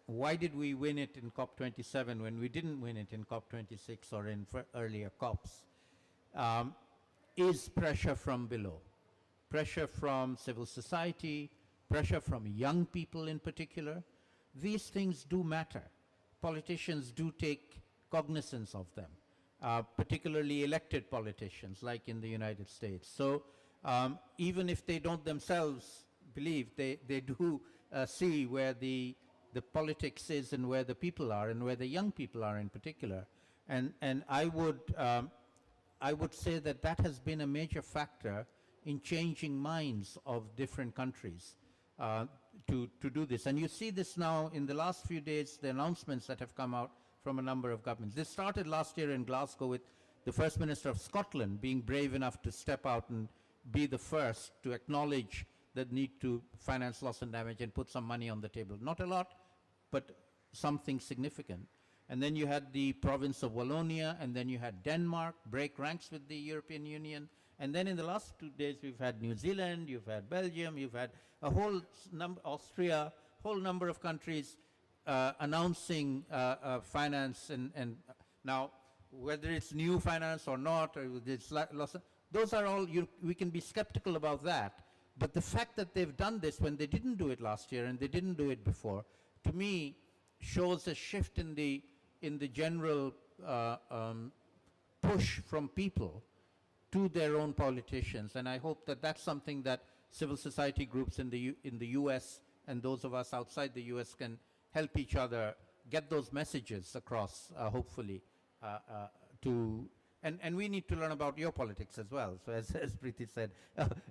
Why did we win it in COP27 when we didn't win it in COP26 or in earlier COPs? Is pressure from below. Pressure from civil society, pressure from young people in particular. These things do matter. Politicians do take cognizance of them, particularly elected politicians like in the United States. So even if they don't themselves believe, they do see where the politics is and where the people are and where the young people are in particular. And I would say that has been a major factor in changing minds of different countries to do this. And you see this now in the last few days, the announcements that have come out from a number of governments. This started last year in Glasgow with the First Minister of Scotland being brave enough to step out and be the first to acknowledge the need to finance loss and damage and put some money on the table. Not a lot, but something significant. And then you had the province of Wallonia, and then you had Denmark break ranks with the European Union. And then in the last 2 days, we've had New Zealand, you've had Belgium, you've had a whole number, Austria, whole number of countries announcing finance. And now, whether it's new finance or not, or it's loss, those are all, we can be skeptical about that. But the fact that they've done this when they didn't do it last year and they didn't do it before, to me, shows a shift in the general push from people to their own politicians. And I hope that that's something that civil society groups in the US and those of us outside the US can help each other get those messages across, hopefully, to and we need to learn about your politics as well. So as Preeti said,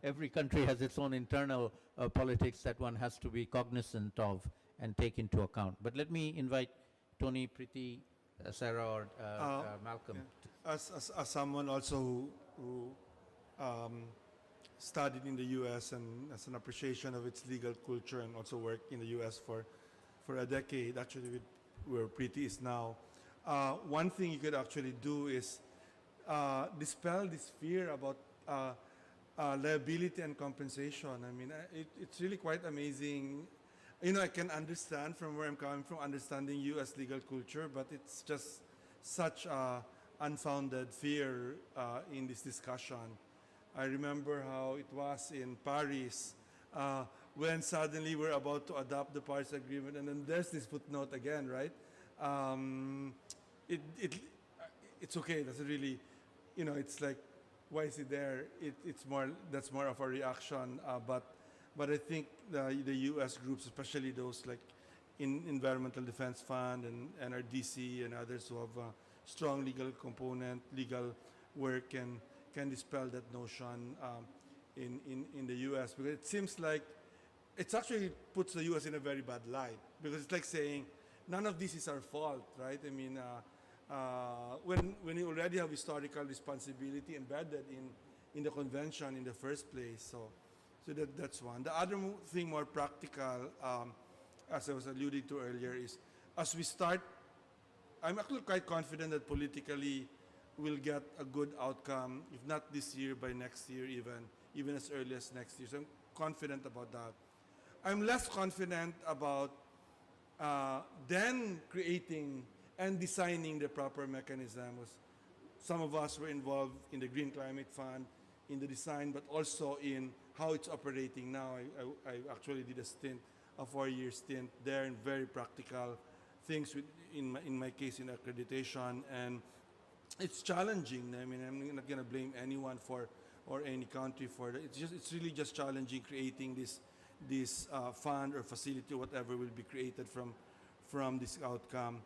every country has its own internal politics that one has to be cognizant of and take into account. But let me invite Tony, Preeti, Sarah, or Malcolm. Yeah. As someone also who studied in the U.S. and as an appreciation of its legal culture and also worked in the U.S. for a decade, actually with where Preeti is now, one thing you could actually do is dispel this fear about liability and compensation. I mean, it's really quite amazing. You know, I can understand from where I'm coming from, understanding U.S. legal culture, but it's just such a unfounded fear in this discussion. I remember how it was in Paris when suddenly we're about to adopt the Paris Agreement, and then there's this footnote again, right? It's okay. It doesn't really, you know, it's like, why is it there? It's more, that's more of a reaction. But I think the U.S. groups, especially those like in Environmental Defense Fund and NRDC and others who have a strong legal component, legal work, can dispel that notion in the U.S. Because it seems like it actually puts the U.S. in a very bad light, because it's like saying none of this is our fault, right? I mean, when you already have historical responsibility embedded in the convention in the first place. So that's one. The other thing, more practical, as I was alluding to earlier, is as we start, I'm actually quite confident that politically we'll get a good outcome, if not this year, by next year even as early as next year. So I'm confident about that. I'm less confident about then creating and designing the proper mechanisms. Some of us were involved in the Green Climate Fund, in the design, but also in how it's operating now. I actually did a 4-year stint there, in very practical things in my case in accreditation, and it's challenging. I mean, I'm not going to blame anyone or any country for that. It's really just challenging creating this fund or facility, whatever will be created from this outcome.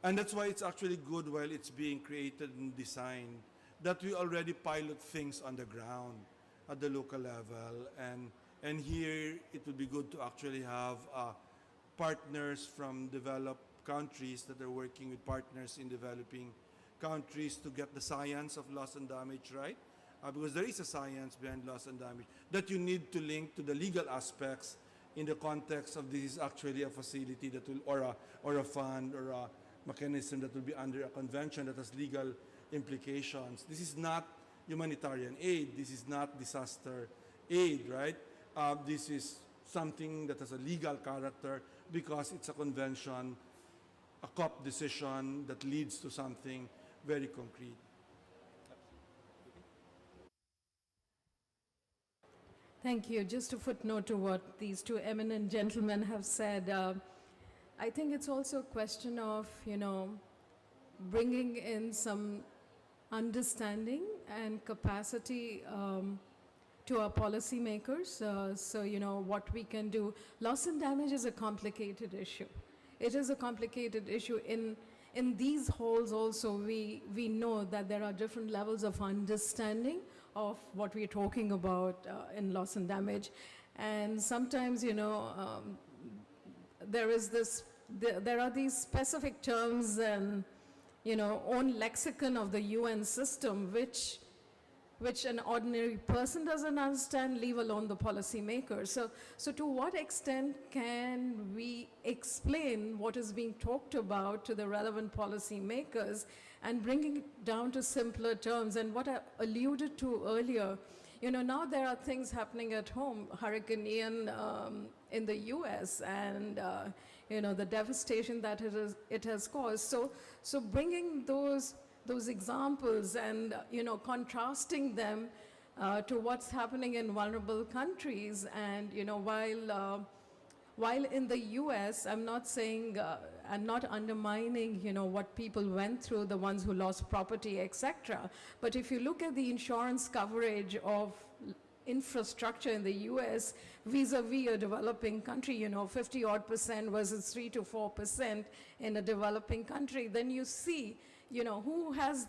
And that's why it's actually good while it's being created and designed that we already pilot things on the ground at the local level. And here it would be good to actually have partners from developed countries that are working with partners in developing countries to get the science of loss and damage right. Because there is a science behind loss and damage that you need to link to the legal aspects in the context of this is actually a facility that will, or a fund or a mechanism that will be under a convention that has legal implications. This is not humanitarian aid. This is not disaster aid, right? This is something that has a legal character because it's a convention, a COP decision that leads to something very concrete. Thank you. Just a footnote to what these two eminent gentlemen have said. I think it's also a question of, bringing in some understanding and capacity to our policymakers. So, what we can do. Loss and damage is a complicated issue. It is a complicated issue. In these halls also, we know that there are different levels of understanding of what we're talking about in loss and damage. And sometimes, there are these specific terms and, own lexicon of the UN system, which an ordinary person doesn't understand, leave alone the policymaker. So to what extent can we explain what is being talked about to the relevant policymakers and bringing it down to simpler terms? And what I alluded to earlier, now there are things happening at home, Hurricane Ian in the US, and the devastation that it has caused. So bringing those examples and contrasting them to what's happening in vulnerable countries, and while in the US, I'm not saying and not undermining what people went through, the ones who lost property, etc. But if you look at the insurance coverage of infrastructure in the US vis-a-vis a developing country, 50% versus 3 to 4% in a developing country, then you see who has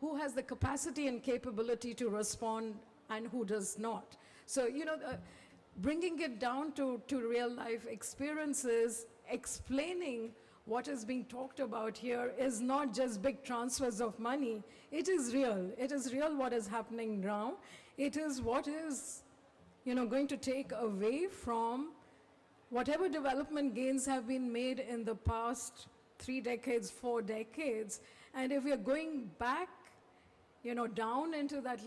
who has the capacity and capability to respond and who does not. So, bringing it down to real life experiences, explaining what is being talked about here is not just big transfers of money. It is real. It is real what is happening now. It is what is, going to take away from whatever development gains have been made in the past 3 decades, 4 decades. And if we are going back, down into that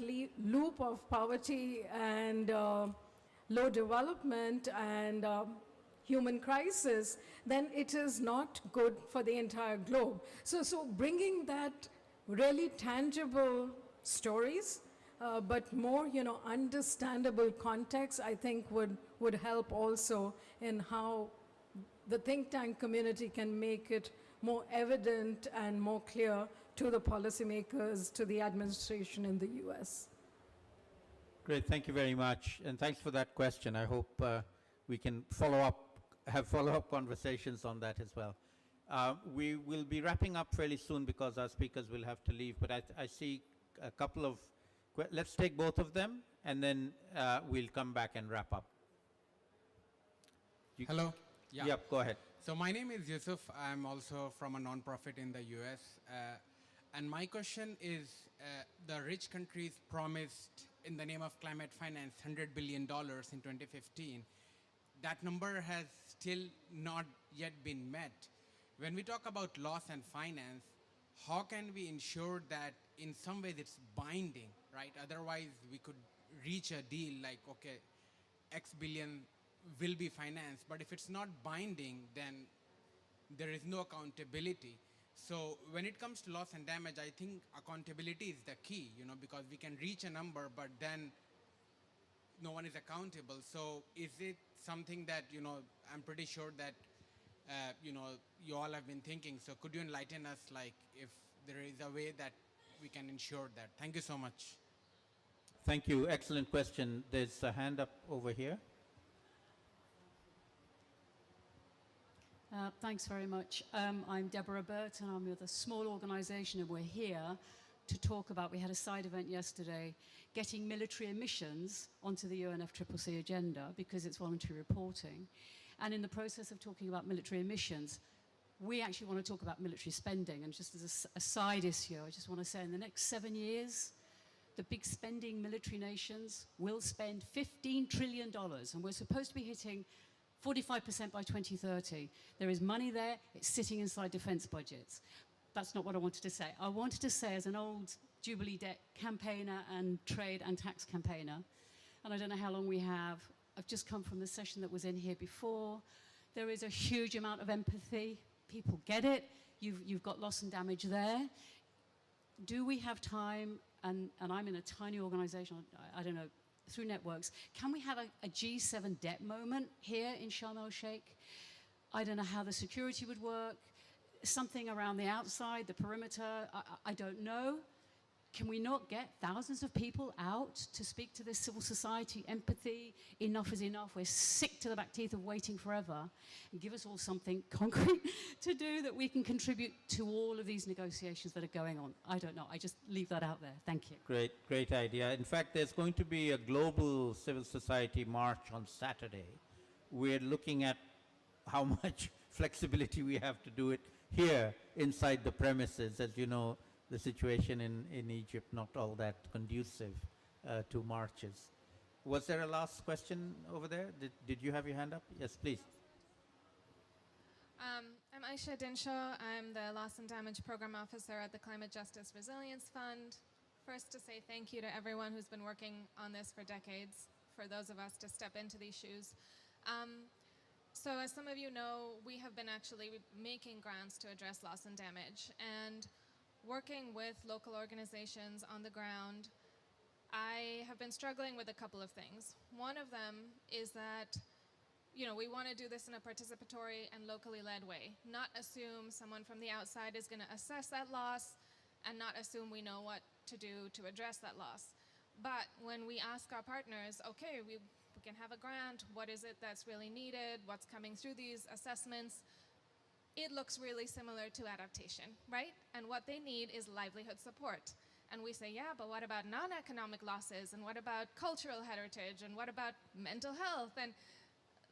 loop of poverty and low development and human crisis, then it is not good for the entire globe. So bringing that really tangible stories, but more, understandable context, I think would help also in how the think tank community can make it more evident and more clear to the policymakers, to the administration in the US. Great, thank you very much, and thanks for that question. I hope we can have follow-up conversations on that as well. We will be wrapping up fairly soon because our speakers will have to leave, but I see a couple of, let's take both of them, and then we'll come back and wrap up. Hello. Yeah. Yep, go ahead. So my name is Yusuf. I'm also from a non-profit in the US. And my question is, the rich countries promised in the name of climate finance $100 billion in 2015. That number has still not yet been met. When we talk about loss and finance, how can we ensure that in some ways it's binding, right? Otherwise, we could reach a deal like, okay, X billion will be financed, but if it's not binding, then there is no accountability. So when it comes to loss and damage, I think accountability is the key, because we can reach a number, but then no one is accountable. So is it something that, I'm pretty sure that, you all have been thinking. So could you enlighten us, like, if there is a way that we can ensure that? Thank you so much. Thank you, excellent question. There's a hand up over here. Thanks very much. I'm Deborah Burt, and I'm with a small organization, and we're here to talk about, we had a side event yesterday, getting military emissions onto the UNFCCC agenda because it's voluntary reporting. And in the process of talking about military emissions, we actually want to talk about military spending. And just as a side issue, I just want to say in the next 7 years, the big spending military nations will spend $15 trillion, and we're supposed to be hitting 45% by 2030. There is money there, it's sitting inside defense budgets. That's not what I wanted to say. I wanted to say, as an old Jubilee debt campaigner and trade and tax campaigner, and I don't know how long we have, I've just come from the session that was in here before. There is a huge amount of empathy. People get it. You've got loss and damage there. Do we have time, and I'm in a tiny organization, I don't know, through networks, can we have a G7 debt moment here in Sharm el-Sheikh? I don't know how the security would work, something around the outside, the perimeter, I don't know. Can we not get thousands of people out to speak to this civil society, empathy, enough is enough, we're sick to the back teeth of waiting forever, and give us all something concrete to do that we can contribute to all of these negotiations that are going on? I don't know, I just leave that out there. Thank you. Great, great idea. In fact, there's going to be a global civil society march on Saturday. We're looking at how much flexibility we have to do it here inside the premises. As you know, the situation in Egypt not all that conducive to marches. Was there a last question over there? Did you have your hand up? Yes, please. I'm Aisha Dinshaw. I'm the Loss and Damage Program Officer at the Climate Justice Resilience Fund. First, to say thank you to everyone who's been working on this for decades, for those of us to step into these shoes. So as some of you know, we have been actually making grants to address loss and damage, and working with local organizations on the ground, I have been struggling with a couple of things. One of them is that, we want to do this in a participatory and locally led way, not assume someone from the outside is going to assess that loss, and not assume we know what to do to address that loss. But when we ask our partners, okay, we can have a grant, what is it that's really needed, what's coming through these assessments, it looks really similar to adaptation, right? And what they need is livelihood support. And we say, yeah, but what about non-economic losses? And what about cultural heritage? And what about mental health? And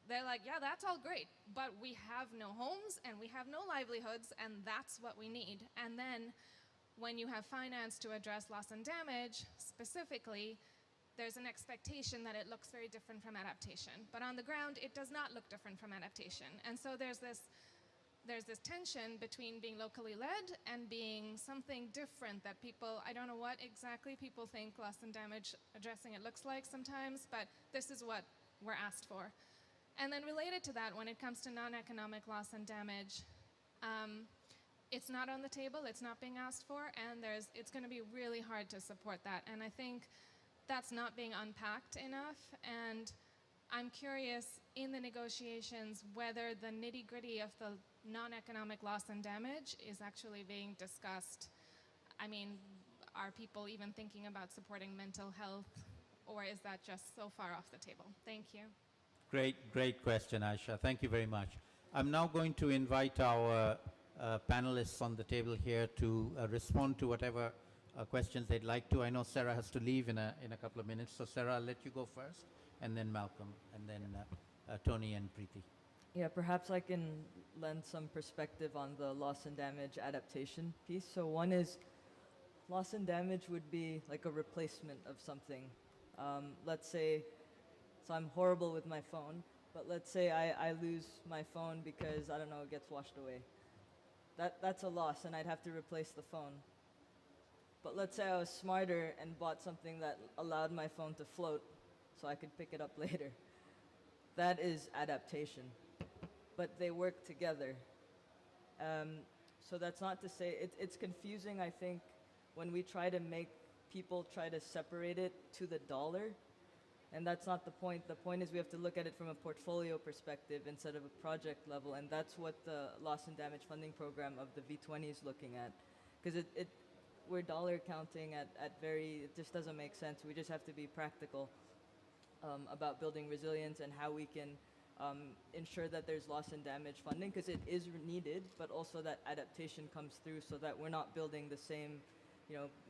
they're like, yeah, that's all great, but we have no homes and we have no livelihoods, and that's what we need. And then when you have finance to address loss and damage specifically, there's an expectation that it looks very different from adaptation. But on the ground, it does not look different from adaptation. And so there's this tension between being locally led and being something different that people, I don't know what exactly people think loss and damage addressing it looks like sometimes, but this is what we're asked for. And then related to that, when it comes to non-economic loss and damage, it's not on the table, it's not being asked for, and it's going to be really hard to support that. And I think that's not being unpacked enough. And I'm curious in the negotiations whether the nitty-gritty of the non-economic loss and damage is actually being discussed. I mean, are people even thinking about supporting mental health, or is that just so far off the table? Thank you. Great question, Aisha. Thank you very much. I'm now going to invite our panelists on the table here to respond to whatever questions they'd like to. I know Sarah has to leave in a couple of minutes, so Sarah, I'll let you go first, and then Malcolm, and then Tony and Preeti. Yeah, perhaps I can lend some perspective on the loss and damage adaptation piece. So one is loss and damage would be like a replacement of something. Let's say, so I'm horrible with my phone, but let's say I lose my phone because, I don't know, it gets washed away. That's a loss, and I'd have to replace the phone. But let's say I was smarter and bought something that allowed my phone to float so I could pick it up later. That is adaptation. But they work together. So that's not to say, it's confusing, I think, when we try to make people try to separate it to the dollar. And that's not the point. The point is we have to look at it from a portfolio perspective instead of a project level. And that's what the loss and damage funding program of the V20 is looking at. Because we're dollar counting it just doesn't make sense. We just have to be practical about building resilience and how we can ensure that there's loss and damage funding, because it is needed, but also that adaptation comes through so that we're not building the same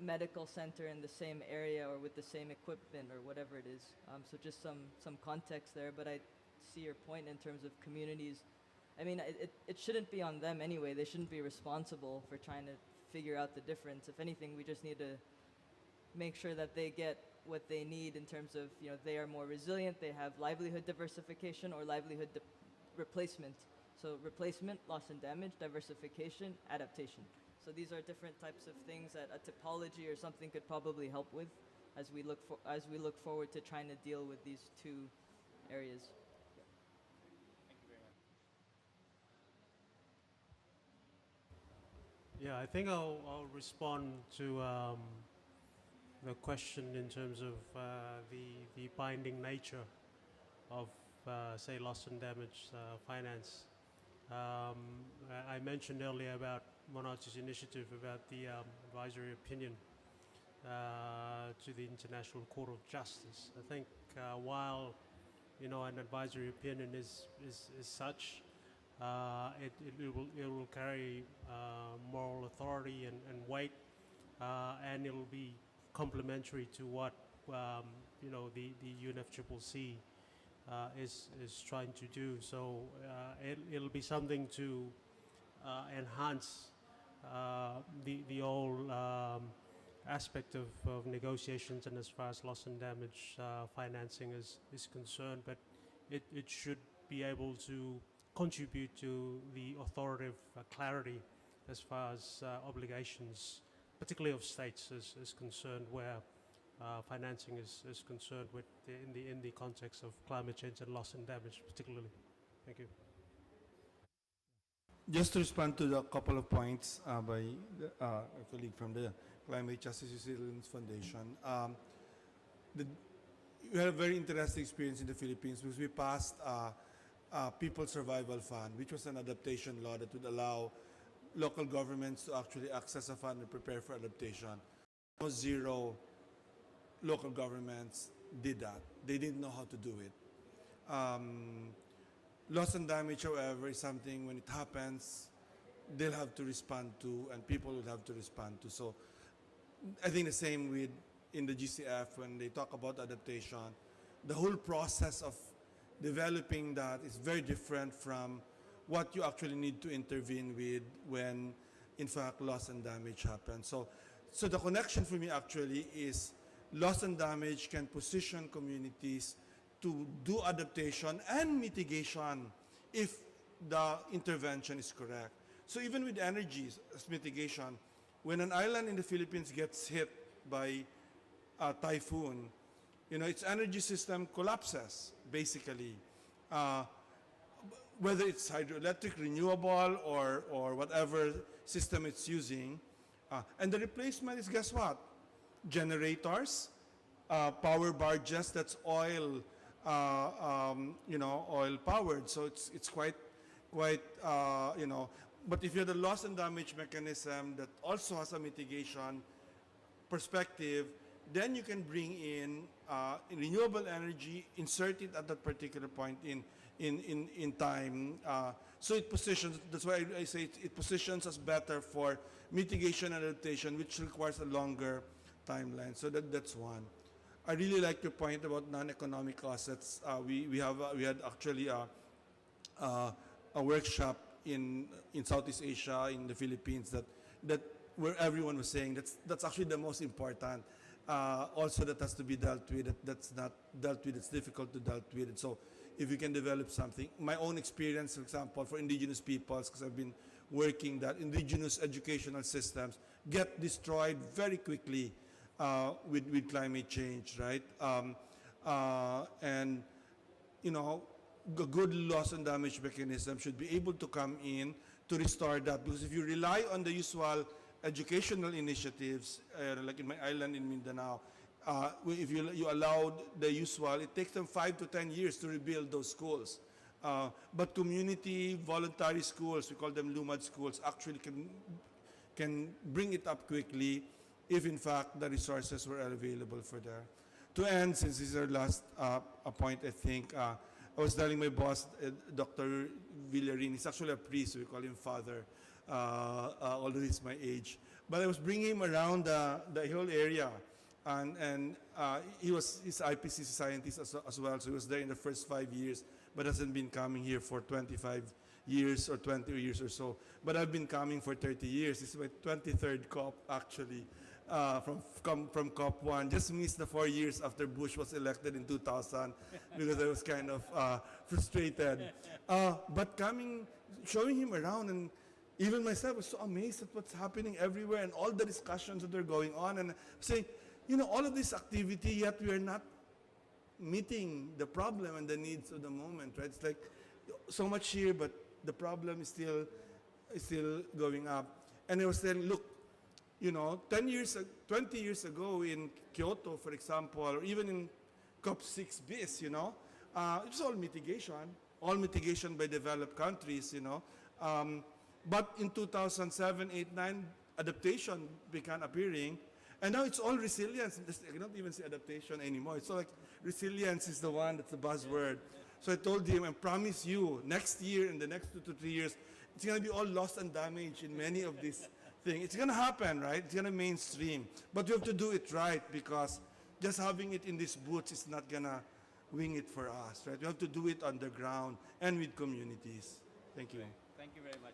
medical center in the same area or with the same equipment or whatever it is. So just some context there, but I see your point in terms of communities. I mean, it shouldn't be on them anyway. They shouldn't be responsible for trying to figure out the difference. If anything, we just need to make sure that they get what they need in terms of, they are more resilient, they have livelihood diversification or livelihood replacement. So replacement, loss and damage, diversification, adaptation. So these are different types of things that a typology or something could probably help with as we look forward to trying to deal with these two areas. Thank you very much. Yeah, I think I'll respond to the question in terms of the binding nature of, say, loss and damage finance. I mentioned earlier about Monarch's initiative about the advisory opinion to the International Court of Justice. I think while an advisory opinion is such, it will carry moral authority and weight, and it will be complementary to what the UNFCCC is trying to do. So it'll be something to enhance the whole aspect of negotiations, and as far as loss and damage financing is concerned, but it should be able to contribute to the authoritative clarity as far as obligations, particularly of states, is concerned, where financing is concerned with in the context of climate change and loss and damage particularly. Thank you. Just to respond to a couple of points by a colleague from the Climate Justice Resilience Foundation. We had a very interesting experience in the Philippines because we passed People's Survival Fund, which was an adaptation law that would allow local governments to actually access a fund and prepare for adaptation. Almost zero local governments did that. They didn't know how to do it. Loss and damage, however, is something when it happens, they'll have to respond to, and people will have to respond to. So I think the same with in the GCF when they talk about adaptation. The whole process of developing that is very different from what you actually need to intervene with when, in fact, loss and damage happen. So the connection for me actually is loss and damage can position communities to do adaptation and mitigation if the intervention is correct. So even with energy as mitigation, when an island in the Philippines gets hit by a typhoon, you know, its energy system collapses, basically. Whether it's hydroelectric, renewable, or whatever system it's using. And the replacement is, guess what? Generators, power barges that's oil, you know, oil powered. So it's quite, you know, but if you have the loss and damage mechanism that also has a mitigation perspective, then you can bring in renewable energy, insert it at that particular point in time. So it positions, that's why I say it positions us better for mitigation and adaptation, which requires a longer timeline. So that's one. I really like your point about non-economic assets. We had actually a workshop in Southeast Asia, in the Philippines, that where everyone was saying that's actually the most important. Also, that has to be dealt with. That's not dealt with. It's difficult to deal with. And so, if you can develop something, my own experience, for example, for indigenous peoples, because I've been working that indigenous educational systems get destroyed very quickly with climate change, right? And you know, a good loss and damage mechanism should be able to come in to restore that. Because if you rely on the usual educational initiatives, like in my island in Mindanao, if you allow the usual, it takes them 5 to 10 years to rebuild those schools. But community voluntary schools, we call them LUMAD schools, actually can bring it up quickly if in fact the resources were available for there. To end, since this is our last point, I think, I was telling my boss, Dr. Villarin, he's actually a priest, so we call him father, although he's my age. But I was bringing him around the whole area, and he's IPCC scientist as well, so he was there in the first 5 years, but hasn't been coming here for 25 years or 20 years or so. But I've been coming for 30 years. This is my 23rd COP, actually, from COP 1. Just missed the 4 years after Bush was elected in 2000 because I was kind of frustrated. But showing him around, and even myself was so amazed at what's happening everywhere and all the discussions that are going on, and saying, you know, all of this activity, yet we are not meeting the problem and the needs of the moment, right? It's like so much here, but the problem is still going up. And I was saying, look, you know, 20 years ago in Kyoto, for example, or even in COP6 bis, you know, it was all mitigation by developed countries, you know. But in 2007, 8, 9, adaptation began appearing. And now it's all resilience. I don't even say adaptation anymore. It's all like resilience is the one that's the buzzword. So I told him, I promise you, next year, in the next 2 to 3 years, it's going to be all loss and damage in many of these things. It's going to happen, right? It's going to mainstream. But you have to do it right, because just having it in these booths is not going to wing it for us, right? You have to do it on the ground and with communities. Thank you. Thank you very much.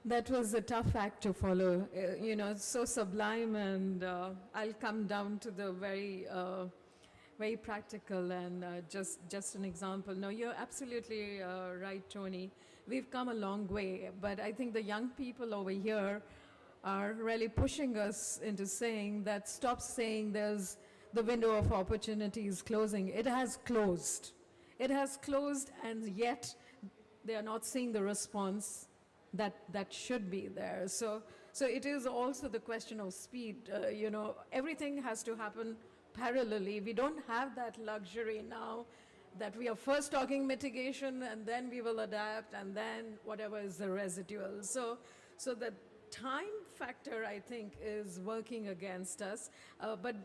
That was a tough act to follow. You know, it's so sublime, and I'll come down to the very practical and just an example. No, you're absolutely right, Tony. We've come a long way, but I think the young people over here are really pushing us into saying that stop saying there's the window of opportunity is closing. It has closed. It has closed, and yet they are not seeing the response that should be there. So it is also the question of speed. You know, everything has to happen parallelly. We don't have that luxury now that we are first talking mitigation and then we will adapt and then whatever is the residual. So the time factor, I think, is working against us. But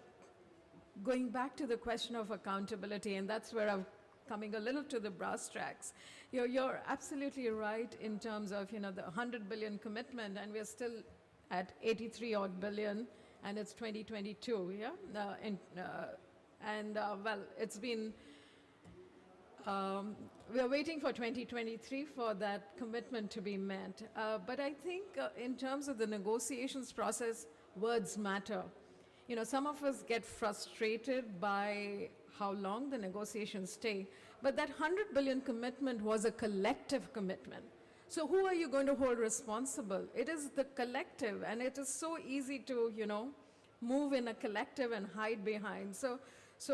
going back to the question of accountability, and that's where I've coming a little to the brass tacks. You're absolutely right in terms of, the 100 billion commitment, and we're still at 83 odd billion, and it's 2022, yeah? Well, it's been, we're waiting for 2023 for that commitment to be met. But I think in terms of the negotiations process, words matter. Some of us get frustrated by how long the negotiations take, but that 100 billion commitment was a collective commitment. So who are you going to hold responsible? It is the collective, and it is so easy to, move in a collective and hide behind. So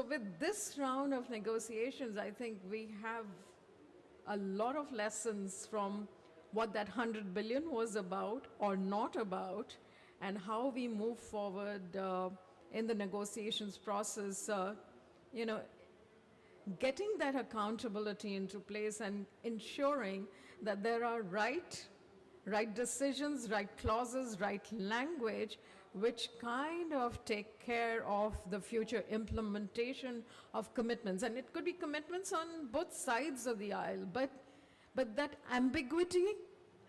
with this round of negotiations, I think we have a lot of lessons from what that 100 billion was about or not about, and how we move forward in the negotiations process, getting that accountability into place and ensuring that there are right decisions, right clauses, right language, which kind of take care of the future implementation of commitments. And it could be commitments on both sides of the aisle, but that ambiguity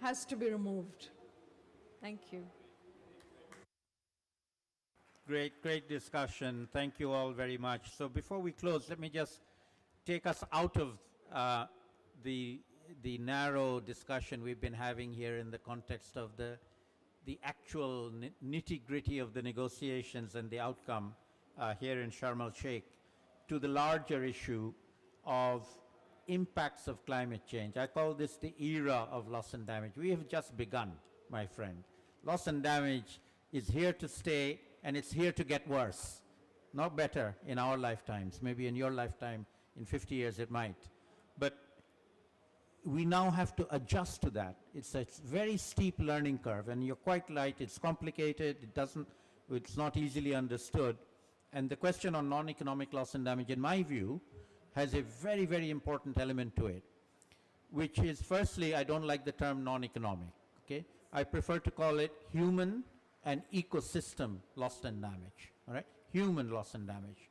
has to be removed. Thank you. Great discussion. Thank you all very much. So before we close, let me just take us out of the narrow discussion we've been having here in the context of the actual nitty-gritty of the negotiations and the outcome here in Sharm el-Sheikh, to the larger issue of impacts of climate change. I call this the era of loss and damage. We have just begun, my friend. Loss and damage is here to stay, and it's here to get worse, not better in our lifetimes. Maybe in your lifetime, in 50 years it might. But we now have to adjust to that. It's a very steep learning curve, and you're quite right, it's complicated, it's not easily understood. And the question on non-economic loss and damage, in my view, has a very, very important element to it, which is, firstly, I don't like the term non-economic, okay? I prefer to call it human and ecosystem loss and damage, all right? Human loss and damage.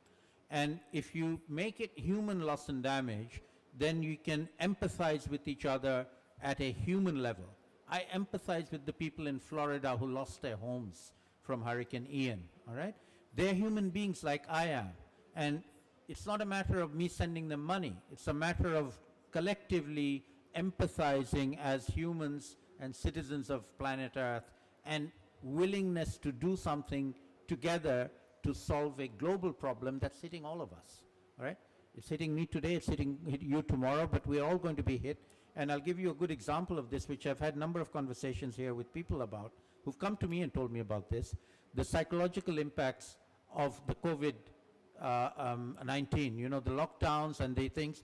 And if you make it human loss and damage, then you can empathize with each other at a human level. I empathize with the people in Florida who lost their homes from Hurricane Ian, all right? They're human beings like I am. And it's not a matter of me sending them money. It's a matter of collectively empathizing as humans and citizens of planet Earth, and willingness to do something together to solve a global problem that's hitting all of us, all right? It's hitting me today, it's hitting you tomorrow, but we're all going to be hit. And I'll give you a good example of this, which I've had a number of conversations here with people about, who've come to me and told me about this, the psychological impacts of the COVID-19, the lockdowns and the things.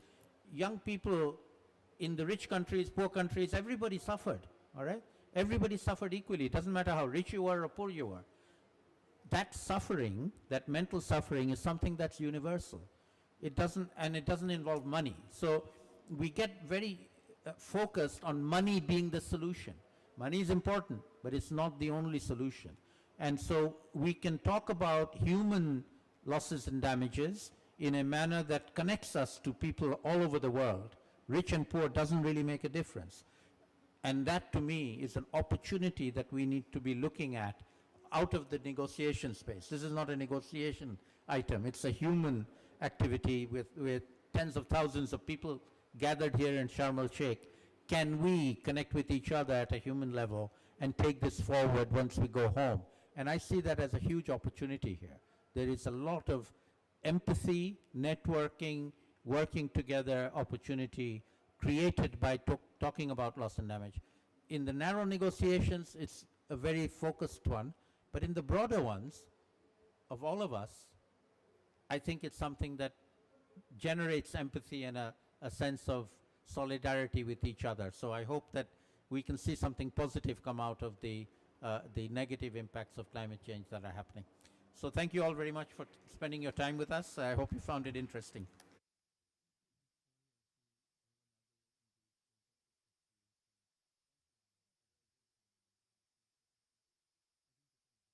Young people in the rich countries, poor countries, everybody suffered, all right? Everybody suffered equally. It doesn't matter how rich you are or poor you are. That suffering, that mental suffering, is something that's universal. It doesn't involve money. So we get very focused on money being the solution. Money is important, but it's not the only solution. And so we can talk about human losses and damages in a manner that connects us to people all over the world. Rich and poor doesn't really make a difference. And that, to me, is an opportunity that we need to be looking at out of the negotiation space. This is not a negotiation item. It's a human activity with tens of thousands of people gathered here in Sharm el-Sheikh. Can we connect with each other at a human level and take this forward once we go home? And I see that as a huge opportunity here. There is a lot of empathy, networking, working together opportunity created by talking about loss and damage. In the narrow negotiations, it's a very focused one, but in the broader ones, of all of us, I think it's something that generates empathy and a sense of solidarity with each other. So I hope that we can see something positive come out of the negative impacts of climate change that are happening. So thank you all very much for spending your time with us. I hope you found it interesting.